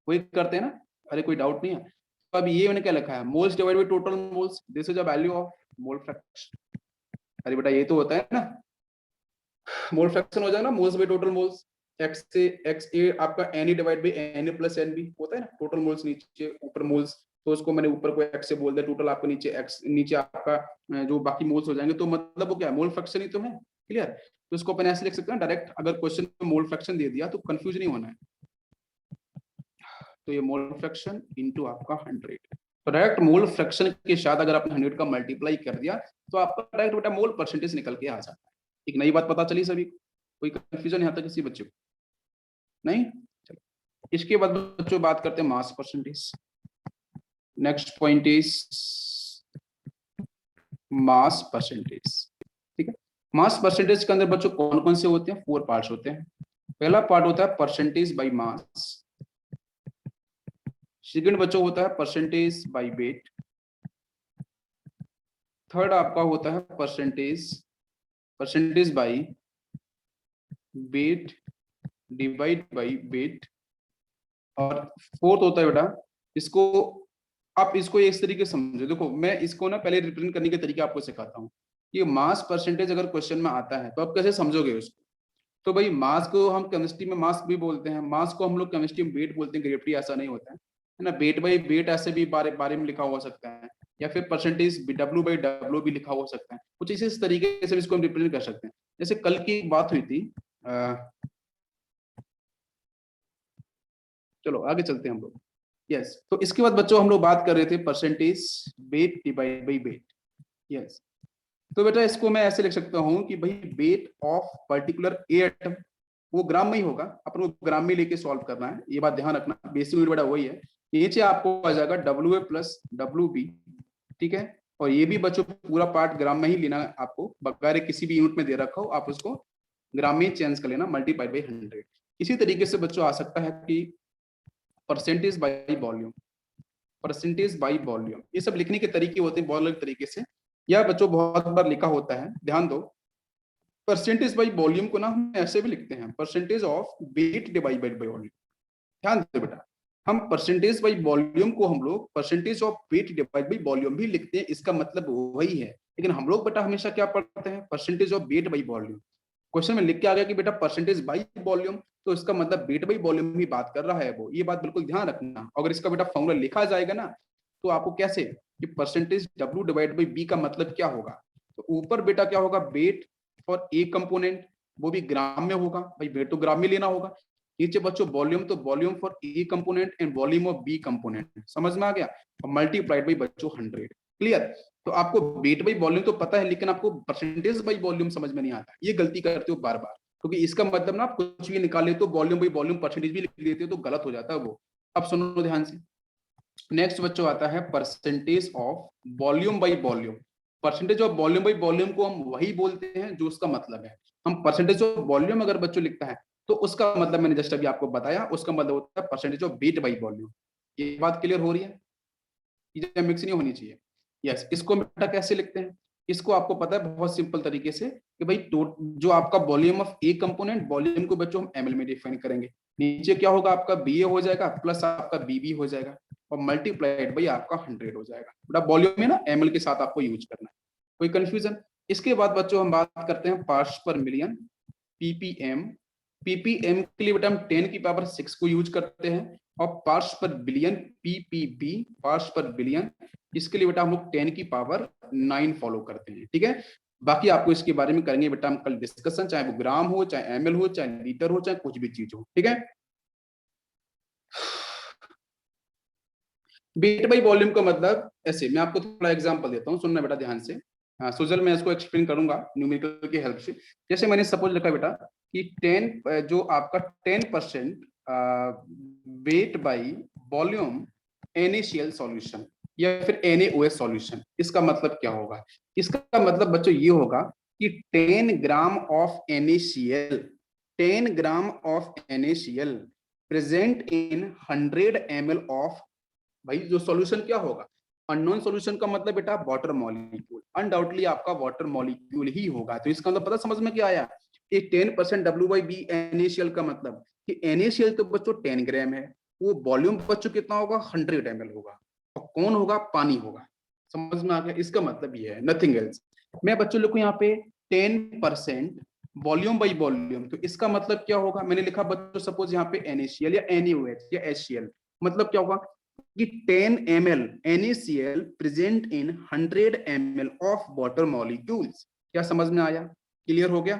वही करते हैं ना, अरे कोई डाउट नहीं है। तो अब ये मैंने क्या लिखा है, moles divide by total moles, this is a value of mole fraction. अरे बेटा ये तो होता है ना, मोल फ्रैक्शन हो जाएगा ना moles by total moles, X से एक्स ए आपका N A divide by N A plus N B होता है ना, टोटल मोल्स नीचे ऊपर मोल्स, तो उसको मैंने ऊपर को एक्स से बोल दिया, टोटल आपका नीचे एक्स, नीचे आपका जो बाकी मोल्स हो जाएंगे, तो मतलब वो क्या है मोल फ्रैक्शन ही तो है। क्लियर? तो इसको अपन ऐसे लिख सकते हैं डायरेक्ट, अगर क्वेश्चन में मोल फ्रैक्शन दे दिया तो कंफ्यूज नहीं होना है। तो ये मोल फ्रैक्शन इनटू आपका 100, तो डायरेक्ट मोल फ्रैक्शन के साथ अगर आपने 100 का मल्टीप्लाई कर दिया तो आपका डायरेक्ट बेटा मोल परसेंटेज निकल के आ जाता है। एक नई बात पता चली सभी को? कोई कंफ्यूजन यहाँ तक किसी बच्चे को नहीं? चलो इसके बाद बच्चों बात करते हैं mass percentage. Next point is mass percentage. ठीक है, मास परसेंटेज के अंदर बच्चों कौन कौन से होते हैं? 4 पार्ट्स होते हैं। पहला पार्ट होता है परसेंटेज बाय मास, सेकंड बच्चों होता है परसेंटेज बाय वेट, थर्ड आपका होता है percentage by weight divide by weight, और फोर्थ होता है बेटा इसको, आप इसको इस तरीके से समझो, देखो मैं इसको ना पहले रिप्रेजेंट करने के तरीके आपको सिखाता हूँ। ये मास परसेंटेज अगर क्वेश्चन में आता है तो आप कैसे समझोगे उसको? तो भाई मास को हम केमिस्ट्री में मास भी बोलते हैं, मास को हम लोग केमिस्ट्री में वेट बोलते हैं, ग्रेविटी ऐसा नहीं होता है ना, वेट बाई वेट ऐसे भी बारे में लिखा हो सकता है, या फिर परसेंटेज डब्ल्यू बाई डब्ल्यू भी लिखा हो सकता है, कुछ इसी तरीके से इसको हम रिप्रेजेंट कर सकते हैं। जैसे कल की बात हुई थी, चलो आगे चलते हैं हम लोग। यस, तो इसके बाद बच्चों हम लोग बात कर रहे थे percentage weight divide by wait. Yes, तो बेटा इसको मैं ऐसे लिख सकता हूँ कि भाई weight of particular A atom, वो ग्राम में ही होगा, अपन को ग्राम में लेके सॉल्व करना है, ये बात ध्यान रखना, बेसिक यूनिट बेटा वही है। नीचे आपको आ जाएगा W A plus W B, ठीक है, और ये भी बच्चों पूरा पार्ट ग्राम में ही लेना है आपको, बगैर किसी भी यूनिट में दे रखा हो आप उसको ग्राम में चेंज कर लेना, मल्टीप्लाई बाई 100। इसी तरीके से बच्चों आ सकता है कि percentage by volume, percentage by volume, ये सब लिखने के तरीके होते हैं बहुत अलग तरीके से, या बच्चों बहुत बार लिखा होता है, ध्यान दो। परसेंटेज बाई वॉल्यूम को ना हम ऐसे भी लिखते हैं, percentage of weight divided by volume. ध्यान दो बेटा, हम परसेंटेज बाई वॉल्यूम को हम लोग percentage of weight divide by volume भी लिखते हैं, इसका मतलब वही है, लेकिन हम लोग बेटा हमेशा क्या पढ़ते हैं, percentage of weight by volume. Question में लिख के आ गया कि बेटा परसेंटेज बाई वॉल्यूम, तो इसका मतलब वेट बाई वॉल्यूम ही बात कर रहा है वो, ये बात बिल्कुल ध्यान रखना। अगर इसका बेटा फॉर्मूला लिखा जाएगा ना तो आपको कैसे कि percentage W divide by B का मतलब क्या होगा, तो ऊपर बेटा क्या होगा वेट फॉर ए कंपोनेंट, वो भी ग्राम में होगा, भाई वेट तो ग्राम में लेना होगा। नीचे बच्चों वॉल्यूम, तो volume for A component and volume of B component, समझ में आ गया, और मल्टीप्लाइड बाई बच्चों 100। क्लियर? तो आपको वेट बाई वॉल्यूम तो पता है, लेकिन आपको परसेंटेज बाई वॉल्यूम समझ में नहीं आता, ये गलती करते हो बार बार, क्योंकि इसका मतलब ना आप कुछ भी निकाल लेते हो, वॉल्यूम बाई वॉल्यूम परसेंटेज भी लिख लेते हो, तो गलत हो जाता है वो। अब सुनो ध्यान से, नेक्स्ट बच्चों आता है percentage of volume by volume. Percentage of volume by volume को हम वही बोलते हैं जो उसका मतलब है। हम परसेंटेज ऑफ वॉल्यूम अगर बच्चों लिखता है तो उसका मतलब मैंने जस्ट अभी आपको बताया, उसका मतलब होता है percentage of weight by volume. ये बात क्लियर हो रही है? ये मिक्स नहीं होनी चाहिए। यस, इसको बेटा कैसे लिखते हैं, इसको आपको पता है बहुत सिंपल तरीके से कि भाई जो आपका volume of A component, volume को बच्चों हम एमएल में डिफाइन करेंगे, नीचे क्या होगा आपका बी ए हो जाएगा प्लस आपका बीबी हो जाएगा, और मल्टीप्लाइड बाई आपका 100 हो जाएगा। बेटा वॉल्यूम में ना एमएल के साथ आपको यूज करना है, कोई कंफ्यूजन? इसके बाद बच्चों हम बात करते हैं पार्ट्स पर मिलियन, पीपीएम, पीपीएम के लिए बेटा हम 10 की पावर 6 को यूज करते हैं, और पार्ट्स पर बिलियन पीपीबी पार्ट्स पर बिलियन, इसके लिए बेटा हम लोग 10 की पावर 9 फॉलो करते हैं। ठीक है, बाकी आपको इसके बारे में करेंगे बेटा हम कल डिस्कशन, चाहे वो ग्राम हो, चाहे एमएल हो, चाहे लीटर हो, चाहे कुछ भी चीज हो। ठीक है, वेट बाई वॉल्यूम का मतलब ऐसे, मैं आपको थोड़ा एग्जांपल देता हूँ, सुनना बेटा ध्यान से। हाँ सुजल, मैं इसको एक्सप्लेन करूंगा न्यूमेरिकल की हेल्प से। जैसे मैंने सपोज रखा बेटा कि 10 जो आपका 10% weight by volume NaCl solution या फिर NaOH सॉल्यूशन, इसका मतलब क्या होगा? इसका मतलब बच्चों ये होगा कि 10 gram of NaCl 10 gram of NaCl present in 100 ml of, भाई जो सॉल्यूशन क्या होगा? अननोन सॉल्यूशन का मतलब बेटा वाटर मॉलिक्यूल, अनडाउटली आपका वाटर मॉलिक्यूल ही होगा। तो इसका मतलब पता समझ में क्या आया? कि 10% WB NaCl का मतलब कि NaCl तो बच्चों 10 ग्राम है, वो वॉल्यूम बच्चों कितना होगा? 100 ml होगा, और कौन होगा? पानी होगा। समझ में आ गया? इसका मतलब ये है, नथिंग एल्स। मैं बच्चों लोग को यहाँ पे 10% वॉल्यूम बाई वॉल्यूम, तो इसका मतलब क्या होगा? मैंने लिखा बच्चों सपोज यहाँ पे NaCl या NaOH या HCl, मतलब क्या होगा कि 10 ml NaCl present in 100 ml of water molecules. क्या समझ में आया? क्लियर हो गया?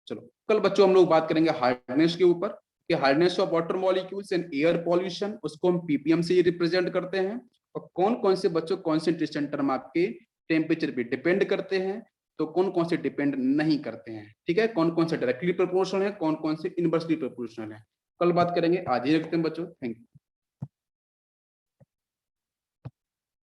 चलो कल बच्चों हम लोग बात करेंगे हार्डनेस के ऊपर, कि hardness of water molecules and air pollution, उसको हम पीपीएम से रिप्रेजेंट करते हैं, और कौन कौन से बच्चों कॉन्सेंट्रेशन टर्म आपके टेम्परेचर पे डिपेंड करते हैं, तो कौन कौन से डिपेंड नहीं करते हैं। ठीक है, कौन कौन से डायरेक्टली प्रोपोर्शनल है, कौन कौन से इनवर्सली प्रोपोर्शनल है, कल बात करेंगे। आज ही रखते हैं बच्चों, थैंक यू।